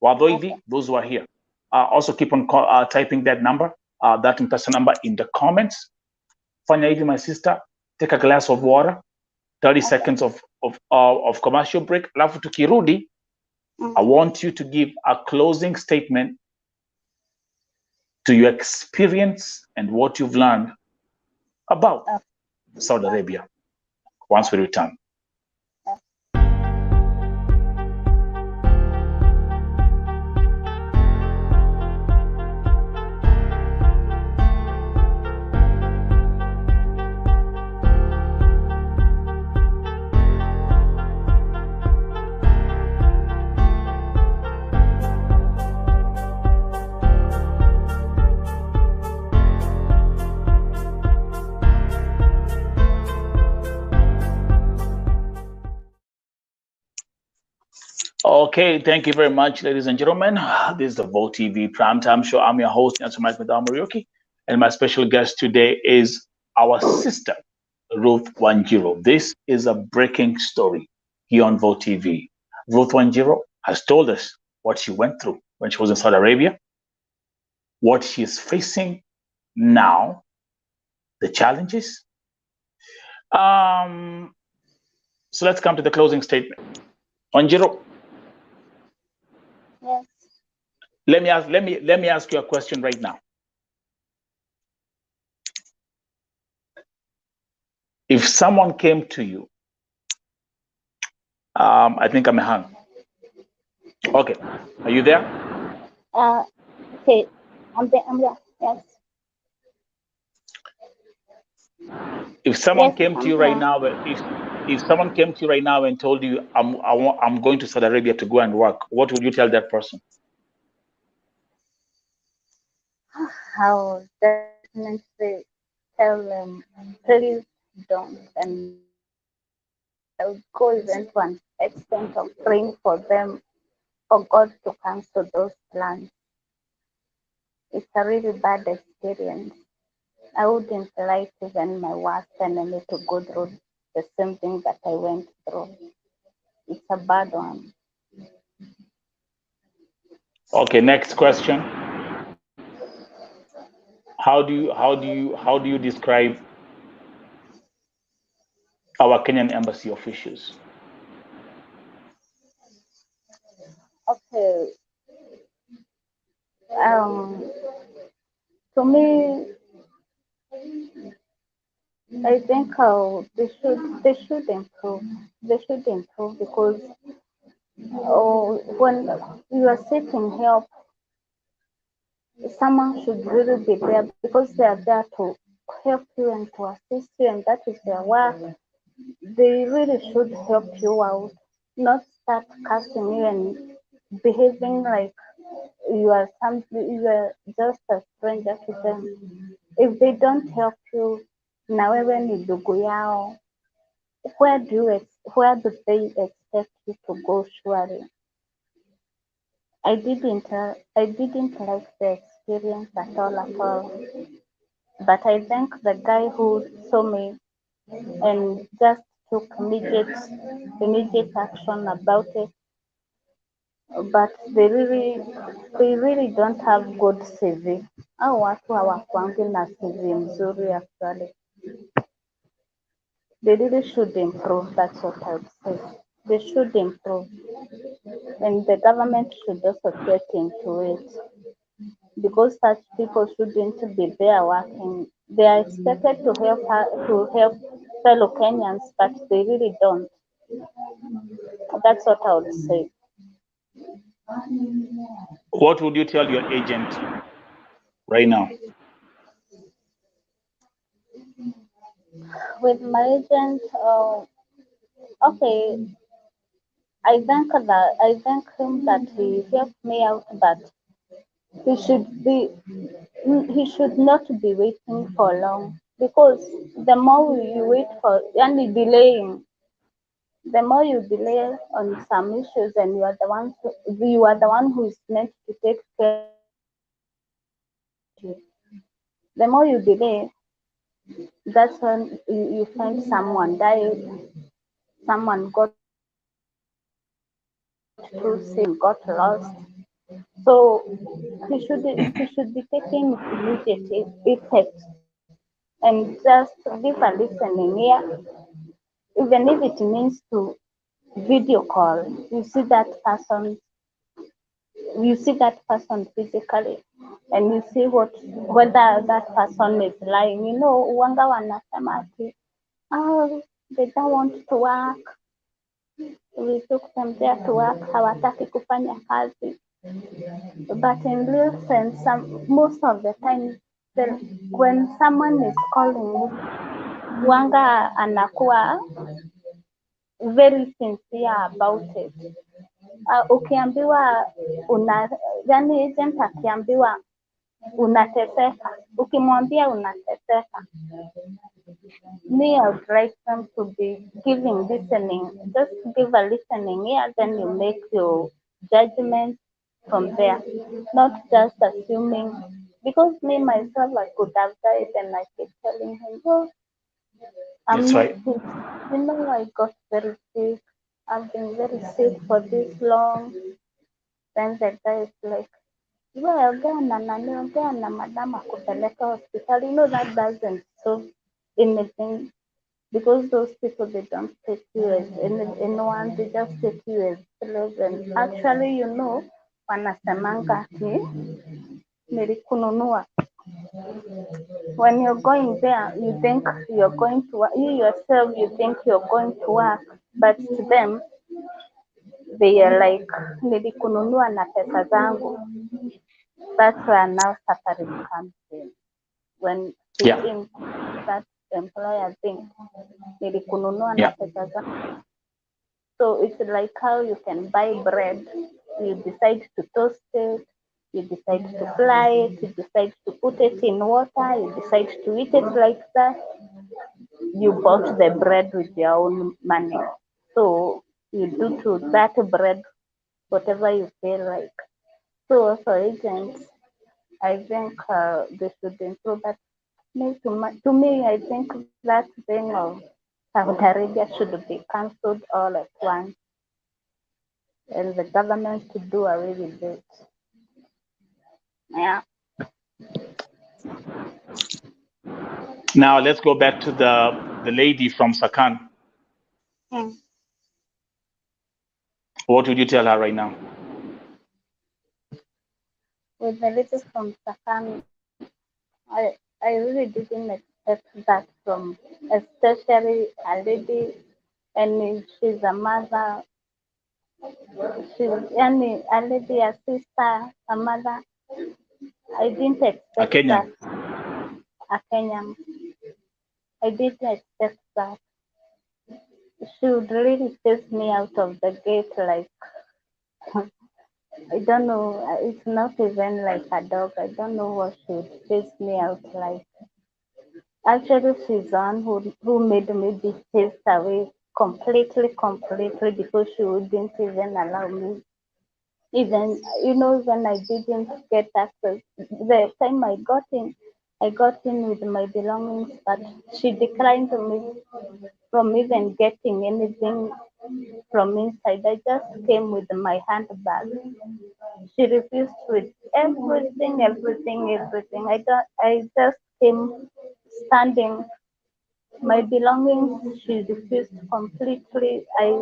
Wadoivi, those who are here, also keep on typing that number, that M-Pesa number in the comments. Fanya hivi, my sister, take a glass of water, 30 seconds of commercial break. Alafu tukirudi, I want you to give a closing statement to your experience and what you've learned about Saudi Arabia once we return. Okay, thank you very much, ladies and gentlemen. This is the Volt TV Primetime Show. I'm your host, Mike Marioki, and my special guest today is our sister, Ruth Wanjiru. This is a breaking story here on Volt TV. Ruth Wanjiru has told us what she went through when she was in Saudi Arabia, what she is facing now, the challenges. So let's come to the closing statement. Wanjiru. Yes. Let me ask you a question right now. If someone came to you, I think I'm hung. Okay, are you there? Okay, I'm there. Yes. If someone Yes, came to you right now, if someone came to you right now and told you, I'm going to Saudi Arabia to go and work, what would you tell that person? I will definitely tell them, please don't. And I would go even to an extent of praying for them, for God to cancel those plans. It's a really bad experience. I wouldn't like even my worst enemy to go through the same thing that I went through. It's a bad one. Okay, next question. How do you describe our Kenyan embassy officials? Okay. To me, I think they should improve. They should improve because when you are seeking help, someone should really be there because they are there to help you and to assist you, and that is their work. They really should help you out, not start cursing you and behaving like you are just a stranger to them. If they don't help you, na wewe ni ndugu yao, where do they expect you to go surely? I didn't like the experience at all. But I thank the guy who saw me and just took immediate action about it. But they really don't have good CV. Hao watu hawakuangi na CV mzuri actually. They really should improve. That's what I would say. They should improve, and the government should also get into it because such people shouldn't be there working. They are expected to help fellow Kenyans, but they really don't. That's what I would say. What would you tell your agent right now? With my agent, okay, I thank him that he helped me out, but he should be he should not be waiting for long because the more you wait for and delaying, the more you delay on some issues, and you are the one who is meant to take care of you. The more you delay, that's when you find someone died, someone got too sick, got lost. So he should be taking immediate effect and just give a listening ear, even if it means to video call. You see that person physically, and you see whether that person is lying. Uwanga wanasema ati, oh, they don't want to work, we took them there to work, hawataki kufanya kazi. But in real sense, most of the time, when someone is calling, Wanga anakuwa very sincere about it. Ukiambiwa yani agent akiambiwa unateseka, ukimwambia unateseka, me I would like them to be giving listening. Just give a listening ear, then you make your judgment from there, not just assuming. Because me myself, I could have died, and I keep telling him, oh, I'm That's not right. sick. I got very sick. I've been very sick for this long. Then the guy is like, well, ongea na madam akupeleka hospitali. That doesn't solve anything because those people, they don't take you as anyone, they just take you as slaves. And actually, wanasemanga ati nilikununua. When you're going there, you think you're going to work. You yourself, you think you're going to work, but to them, they are like, nilikununua na pesa zangu. That's where now suffering comes in. When he Yeah. thinks, that employer thinks, nilikununua na Yeah. pesa zangu. So it's like how you can buy bread. You decide to toast it, you decide to fry it, you decide to put it in water, you decide to eat it like that. You bought the bread with your own money. So you do to that bread whatever you feel like. So for agents, I think they should improve that. To me, I think that thing of Saudi Arabia should be cancelled all at once, and the government should do away with it. Yeah. Now let's go back to the lady from Sakan. Hmm. What would you tell her right now? With the lady from Sakan, I really didn't expect that from, especially a lady, and she's a mother. She's a lady, a sister, a mother. I didn't A expect that. Kenyan. A Kenyan. I didn't expect that. She would really chase me out of the gate like, I don't know. It's not even like a dog. I don't know what she would chase me out like. Actually, she's the one who made me be chased away completely because she wouldn't even allow me. Even I didn't get access. The time I got in, I got in with my belongings, but she declined me from even getting anything from inside. I just came with my handbag. She refused with everything. I just came standing. My belongings, she refused completely. I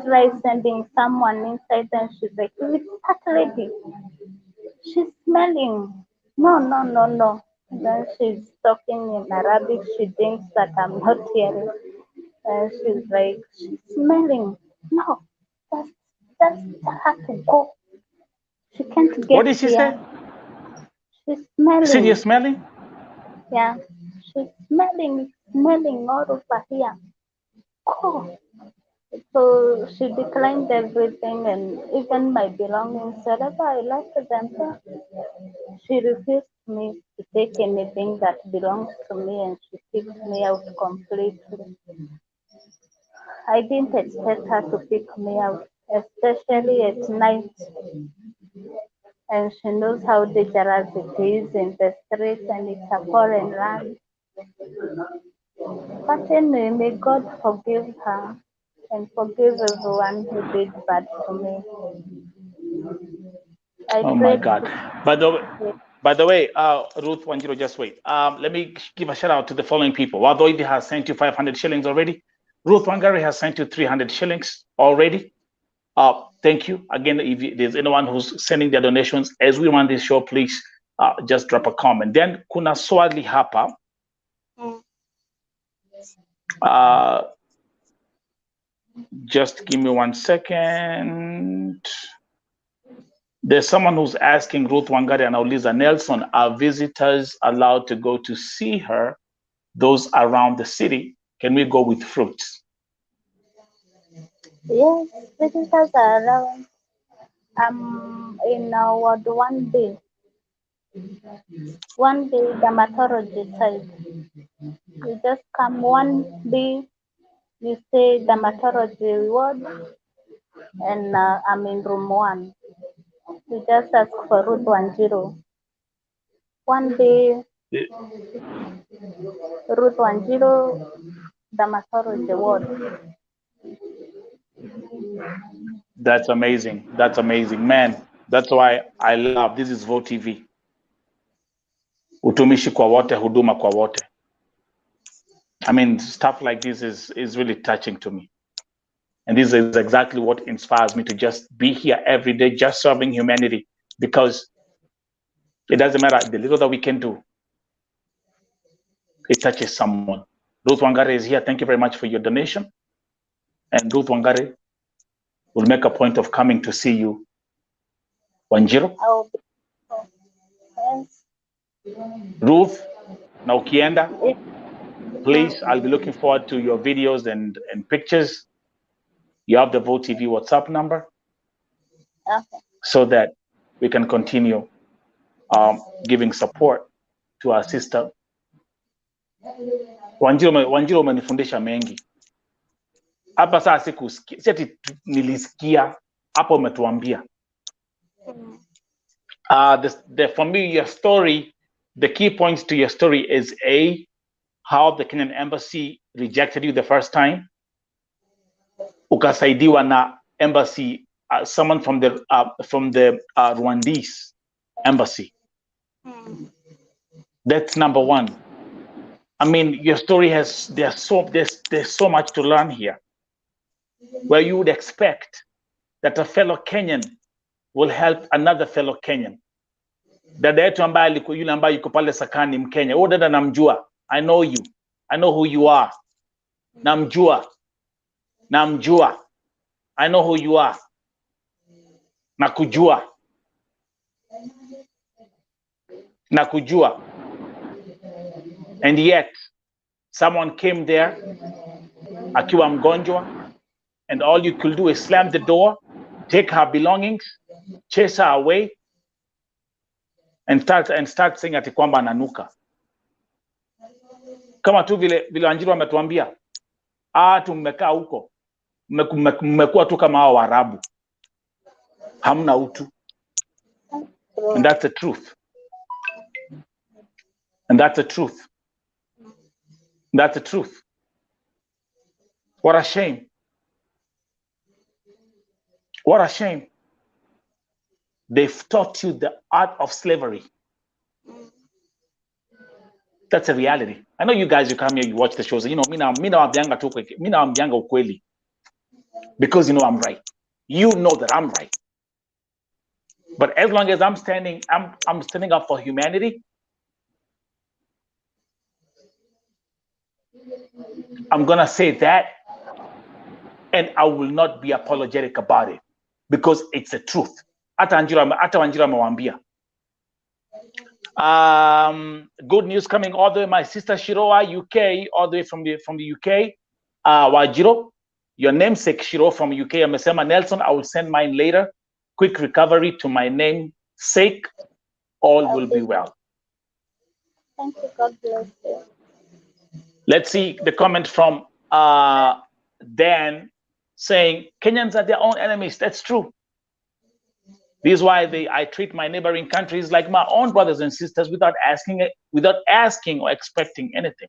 tried sending someone inside and she's like, "It's that lady. She's smelling. No, no, no, no." Then she's talking in Arabic. She thinks that I'm not hearing. And she's like, "She's smelling. No, just, just tell her to go. She can't What get did she here. say? She's You said you're smelling. smelling? Yeah, she's smelling all over here. Go." So she declined everything and even my belongings, wherever I left them there. She refused me to take anything that belongs to me and she kicked me out completely. I didn't expect her to pick me out, especially at night, and she knows how dangerous it is in the streets and it's a foreign land. But anyway, may God forgive her and forgive everyone who did bad to me. I Oh my prayed God. to By the way, God. by the way, Ruth Wanjiru, just wait. Let me give a shout out to the following people. Although he has sent you 500 shillings already, Ruth Wangari has sent you 300 shillings already. Thank you. Again, if there's anyone who's sending their donations, as we run this show, please just drop a comment. Then kuna swali hapa. Uh, just give me 1 second. There's someone who's asking Ruth Wangari and Auliza Nelson, are visitors allowed to go to see her? Those around the city, can we go with fruits? Yes, visitors are allowed. In Ward 1B, 1B dermatology side. You just come 1B, you say dermatology ward, and I'm in room 1. You just ask for Ruth Wanjiru. 1B, Ruth Wanjiru, dermatology ward. That's amazing. That's amazing, man. That's why I love this is Vote TV. Utumishi kwa wote, huduma kwa wote. I mean, stuff like this is really touching to me. And this is exactly what inspires me to just be here every day, just serving humanity, because it doesn't matter the little that we can do, it touches someone. Ruth Wangari is here. Thank you very much for your donation. And Ruth Wangari will make a point of coming to see you. Wanjiru, I'll be, oh, yes. Ruth, na ukienda, Yeah. please, I'll be looking forward to your videos and pictures. You have the Vote TV WhatsApp number Okay. so that we can continue giving support to our sister. Wanjiru umenifundisha mengi hapa. Saa sikusikia, si ati nilisikia hapo, umetuambia. For me, your story, the key points to your story is A, how the Kenyan embassy rejected you the first time. Ukasaidiwa na embassy, someone from the Rwandese embassy. That's number one. I mean, your story there's so much to learn here, where you would expect that a fellow Kenyan will help another fellow Kenyan. Dada yetu ambaye yule ambaye yuko pale Sakani Mkenya. Oh, dada namjua. I know you. I know who you are. Namjua. I know who you are. Nakujua. And yet, someone came there, akiwa mgonjwa, and all you could do is slam the door, take her belongings, chase her away, and start saying ati kwamba ananuka. Kama tu vile Wanjiru ametuambia, mmekaa huko, mmekuwa tu kama hao Waarabu, hamna utu. And that's the truth. And that's the truth. That's the truth. What a shame. What a shame. They've taught you the art of slavery. That's a reality. I know you guys, you come here, you watch the shows. You know, me now I'm younger ukweli. Because you know I'm right. You know that I'm right. But as long as I'm standing up for humanity, I'm gonna say that, and I will not be apologetic about it because it's the truth. Hata Wanjiru amewambia. Good news coming all the way, my sister Shiroa, UK, all the way from the UK. Wanjiru, your namesake Shiro from UK, amesema Nelson, I will send mine later. Quick recovery to my namesake. All will be well. Thank you. God bless you. Let's see the comment from Dan saying Kenyans are their own enemies. That's true. This is why I treat my neighboring countries like my own brothers and sisters without asking or expecting anything.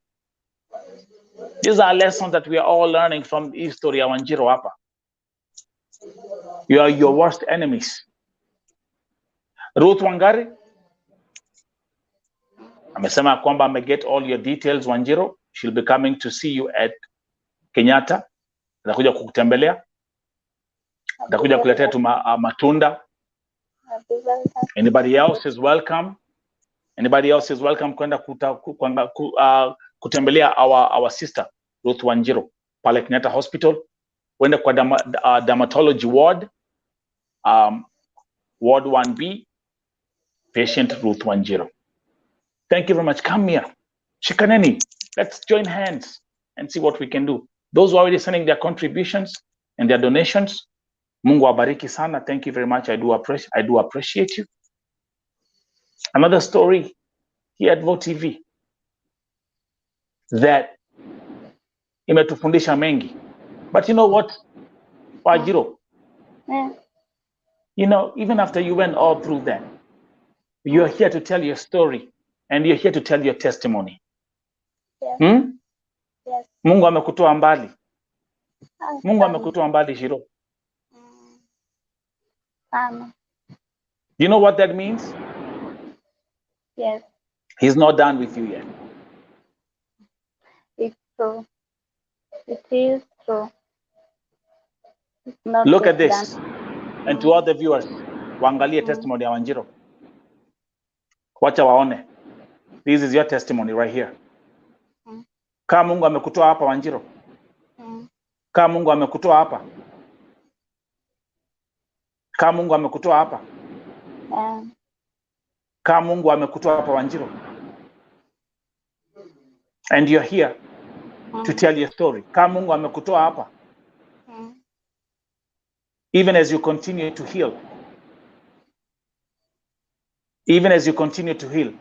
These are lessons that we are all learning from the history of Wanjiru hapa. You are your worst enemies. Ruth Wangari amesema kwamba ameget all your details. Wanjiru, she'll be coming to see you at Kenyatta. Atakuja kukutembelea. Atakuja kuletea tu matunda. Anybody else is welcome. Anybody else is welcome kwenda kutembelea our sister Ruth Wanjiru pale Kenyatta Hospital. Wenda kwa dermatology ward, ward 1B, patient Ruth Wanjiru. Thank you very much. Come here. Shikaneni. Let's join hands and see what we can do. Those who are already sending their contributions and their donations, Mungu abariki sana. Thank you very much. I do appreciate you. Another story here at Vo TV that imetufundisha mengi. But you know what, Wanjiru? Yeah. You know, even after you went all through that, you're here to tell your story and you're here to tell your testimony. Yes. Yes. Mungu amekutoa mbali. Mungu amekutoa mbali, Shiro. You know what that means? Yes. He's not done with you yet. It's true. It is true. It's not Look at this. done. And to all the viewers, waangalie testimony ya Wanjiru. Wacha waone. This is your testimony right here. Kama Mungu amekutoa hapa, Wanjiru. Kama Mungu amekutoa hapa. Kama Mungu amekutoa hapa. Kama Mungu amekutoa hapa, Wanjiru. And you're here to tell your story. Kama Mungu amekutoa hapa. Even as you continue to heal. Even as you continue to heal.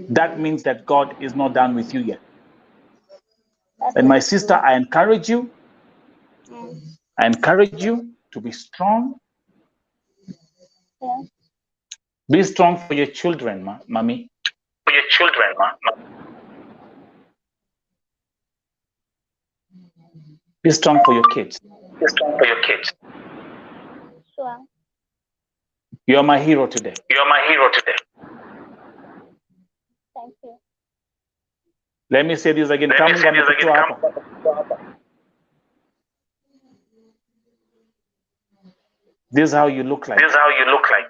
That means that God is not done with you yet. And my sister, I encourage you. I encourage you to be strong. Be strong for your children, mommy. For your children, Be strong for your kids. Be strong for your kids. Sure. You are my hero today. You are my hero today. Thank you. Let me say this again. This is how you look like. This is how you look like.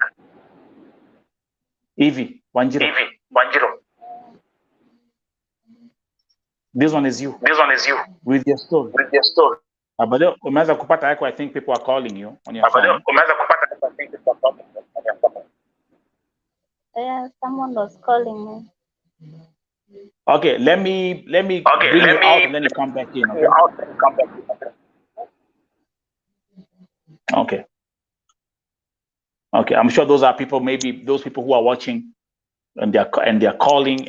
Evie, Wanjiru. This one is you. This one is you. With your story. With your story. But umeweza kupata yako, I think people are calling you on your phone. Yeah, someone was calling me. Okay, let me bring you out and then you come back in. Okay. Okay, I'm sure those are people, maybe those people who are watching and they're calling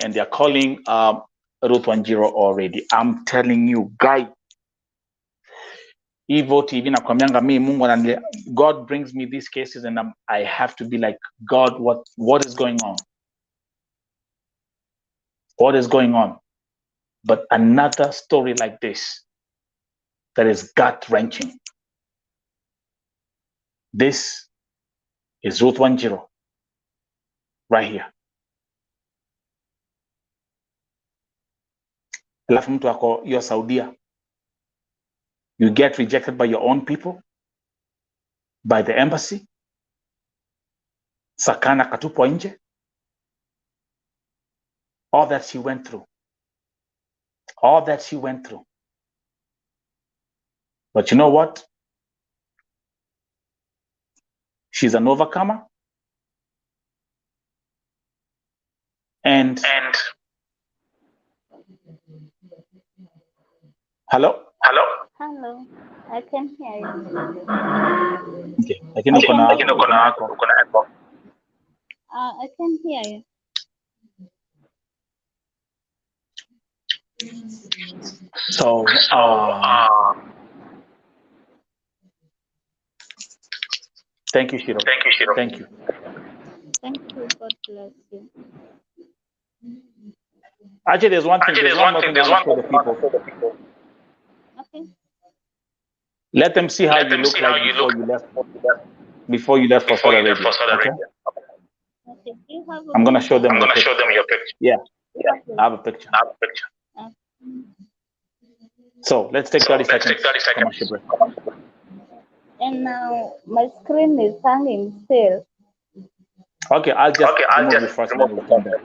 Ruth Wanjiru already. I'm telling you, guy. Evo TV nakwambianga mi Mungu God brings me these cases and I have to be like, God, what is going on? what is going on. But another story like this that is gut-wrenching. This is Ruth Wanjiru right here. Alafu mtu ako hiyo Saudia, you get rejected by your own people, by the embassy, sakana katupwa nje. All that she went through. All that she went through. But you know what? She's an overcomer. And hello? Hello, I can hear you. Okay. Lakini uko na echo. I can hear you. So, thank you, Shiro. Thank you. Thank you. God bless you. Actually, there's one thing I want to show the people. Okay. Let them see how you look like before you left for Saudi Arabia. Okay? Okay. Do you have I'm gonna show them I'm your gonna picture. show them your picture. Yeah, I have a picture. So let's take 30 seconds. Commercial break. And now my screen is hanging still. Okay, I'll just remove it first, then we'll come back.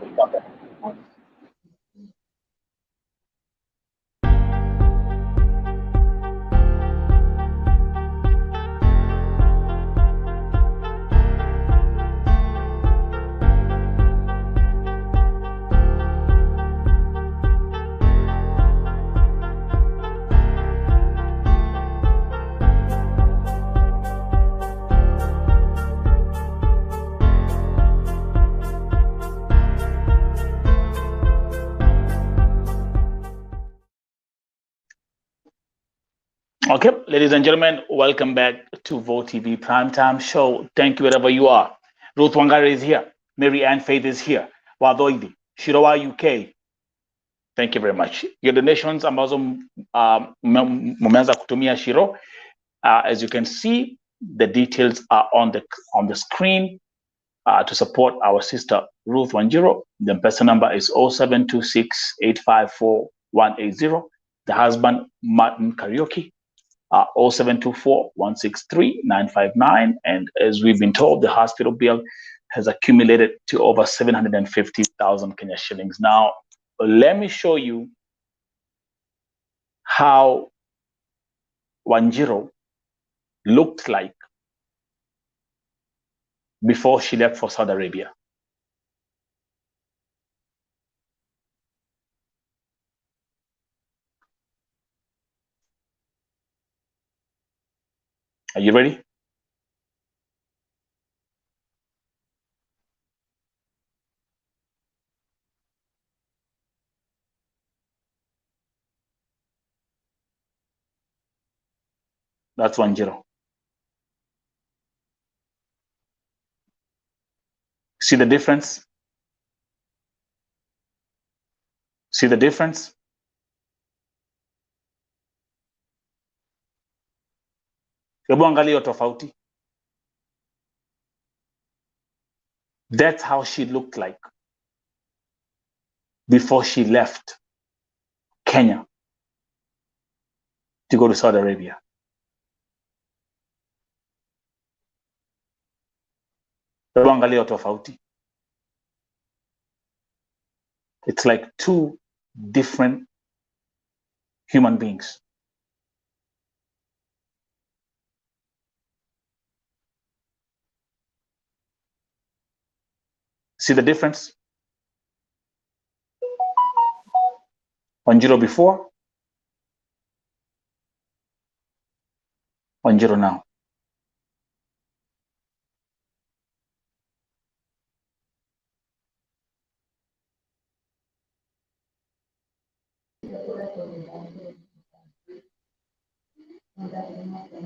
Okay, ladies and gentlemen, welcome back to Vote TV Primetime Show. Thank you wherever you are. Ruth Wangari is here. Mary Ann Faith is here. Wadoidi, Shirowa UK. Thank you very much. Your donations ambazo mumeanza kutumia Shiro. As you can see, the details are on the screen to support our sister Ruth Wanjiru. The person number is 0726-854-180. The husband, Martin Karaoke. 0724-163-959. And as we've been told, the hospital bill has accumulated to over 750,000 Kenya shillings. Now, let me show you how Wanjiru looked like before she left for Saudi Arabia. Are you ready? That's Wanjiru. See the difference? See the difference? Hebu angalia tofauti. That's how she looked like before she left Kenya to go to Saudi Arabia. Hebu angalia tofauti. It's like two different human beings. See the difference? Wanjiru before, Wanjiru now.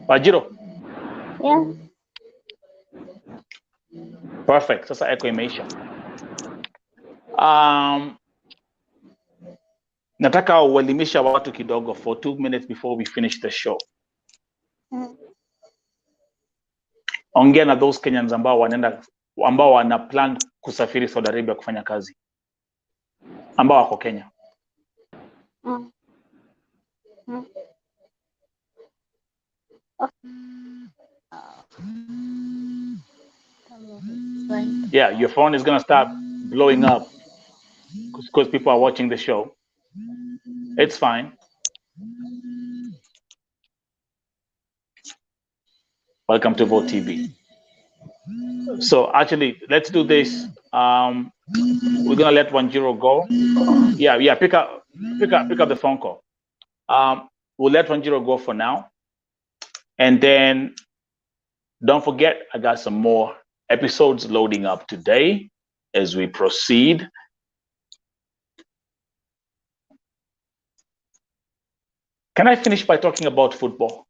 Wanjiru. Yeah. Perfect. Sasa echo imeisha. Nataka uelimisha watu kidogo for 2 minutes before we finish the show. Ongea na those Kenyans ambao wana plan kusafiri Saudi Arabia kufanya kazi, ambao wako Kenya. Yeah, your phone is gonna start blowing up because people are watching the show. It's fine. Welcome to Vote TV. So actually, let's do this. We're gonna let Wanjiru go. Yeah. Pick up the phone call. We'll let Wanjiru go for now, and then don't forget, I got some more episodes loading up today as we proceed. Can I finish by talking about football?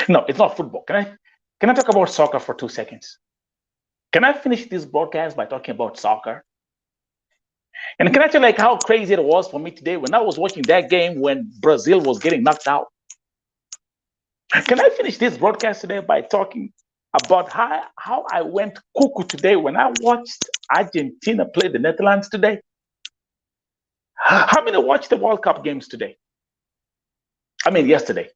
No, it's not football. Can I talk about soccer for 2 seconds? Can I finish this broadcast by talking about soccer? And can I tell you how crazy it was for me today when I was watching that game when Brazil was getting knocked out? Can I finish this broadcast today by talking about how I went cuckoo today when I watched Argentina play the Netherlands today? How many watched the World Cup games today? I mean, yesterday.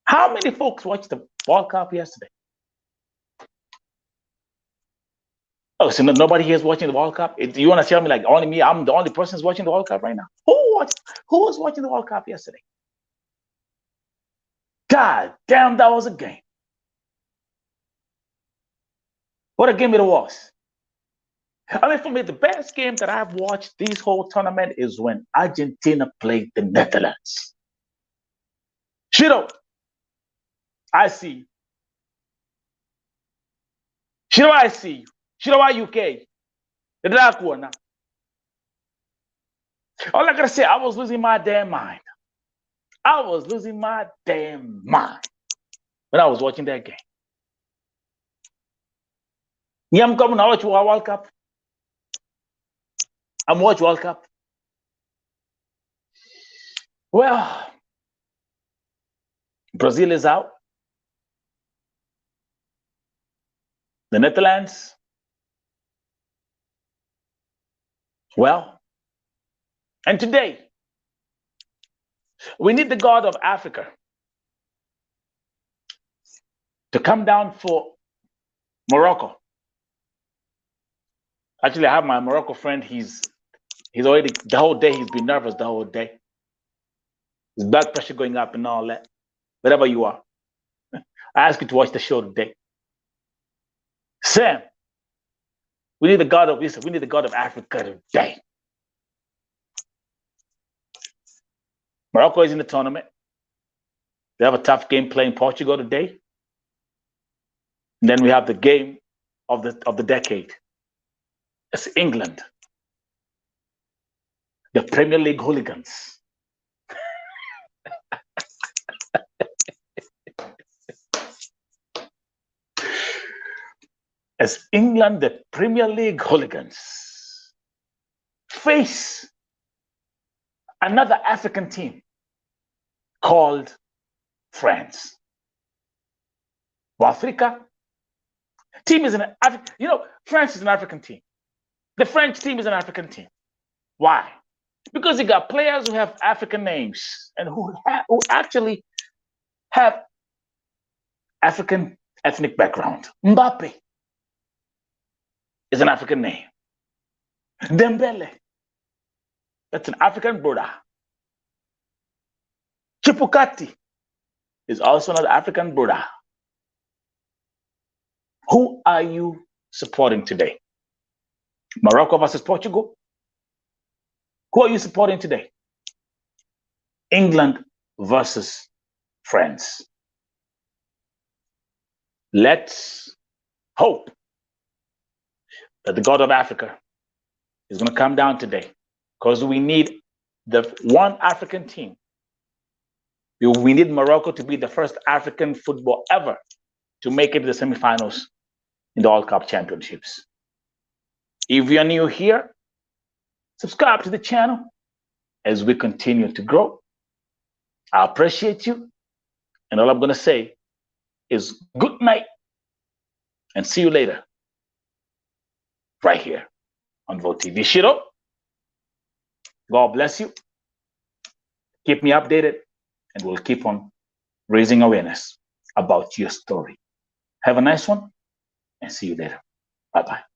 How many folks watched the World Cup yesterday? Oh, so nobody here is watching the World Cup? You want to tell me only me, I'm the only person who's watching the World Cup right now? Who was watching the World Cup yesterday? God damn, that was a game. What a game it was. I mean, for me, the best game that I've watched this whole tournament is when Argentina played the Netherlands. Shiro, I see you. Shiro, I see you. Shiro, UK. The dark one now. All I gotta say, I was losing my damn mind. I was losing my damn mind when I was watching that game. Yeah, I'm coming to watch World Cup. I'm watching World Cup. Well, Brazil is out. The Netherlands. Well, and today, we need the God of Africa to come down for Morocco. Actually, I have my Morocco friend. He's already, the whole day, he's been nervous the whole day. His blood pressure going up and all that. Wherever you are, I ask you to watch the show today. Sam, we need the God of Israel. We need the God of Africa today. Morocco is in the tournament. They have a tough game playing Portugal today. And then we have the game of the decade. It's England. The Premier League hooligans. As England, the Premier League hooligans, face another African team called France. Africa team is France is an African team. The French team is an African team. Why? Because you got players who have African names and who actually have African ethnic background. Mbappe is an African name. Dembele, that's an African brother. Chipukati is also another African brother. Who are you supporting today? Morocco versus Portugal? Who are you supporting today? England versus France. Let's hope that the God of Africa is going to come down today, because we need the one African team. We need Morocco to be the first African football ever to make it to the semifinals in the All Cup Championships. If you are new here, subscribe to the channel as we continue to grow. I appreciate you. And all I'm going to say is good night and see you later right here on Vote TV. Shiro, God bless you. Keep me updated and we'll keep on raising awareness about your story. Have a nice one and see you later. Bye bye.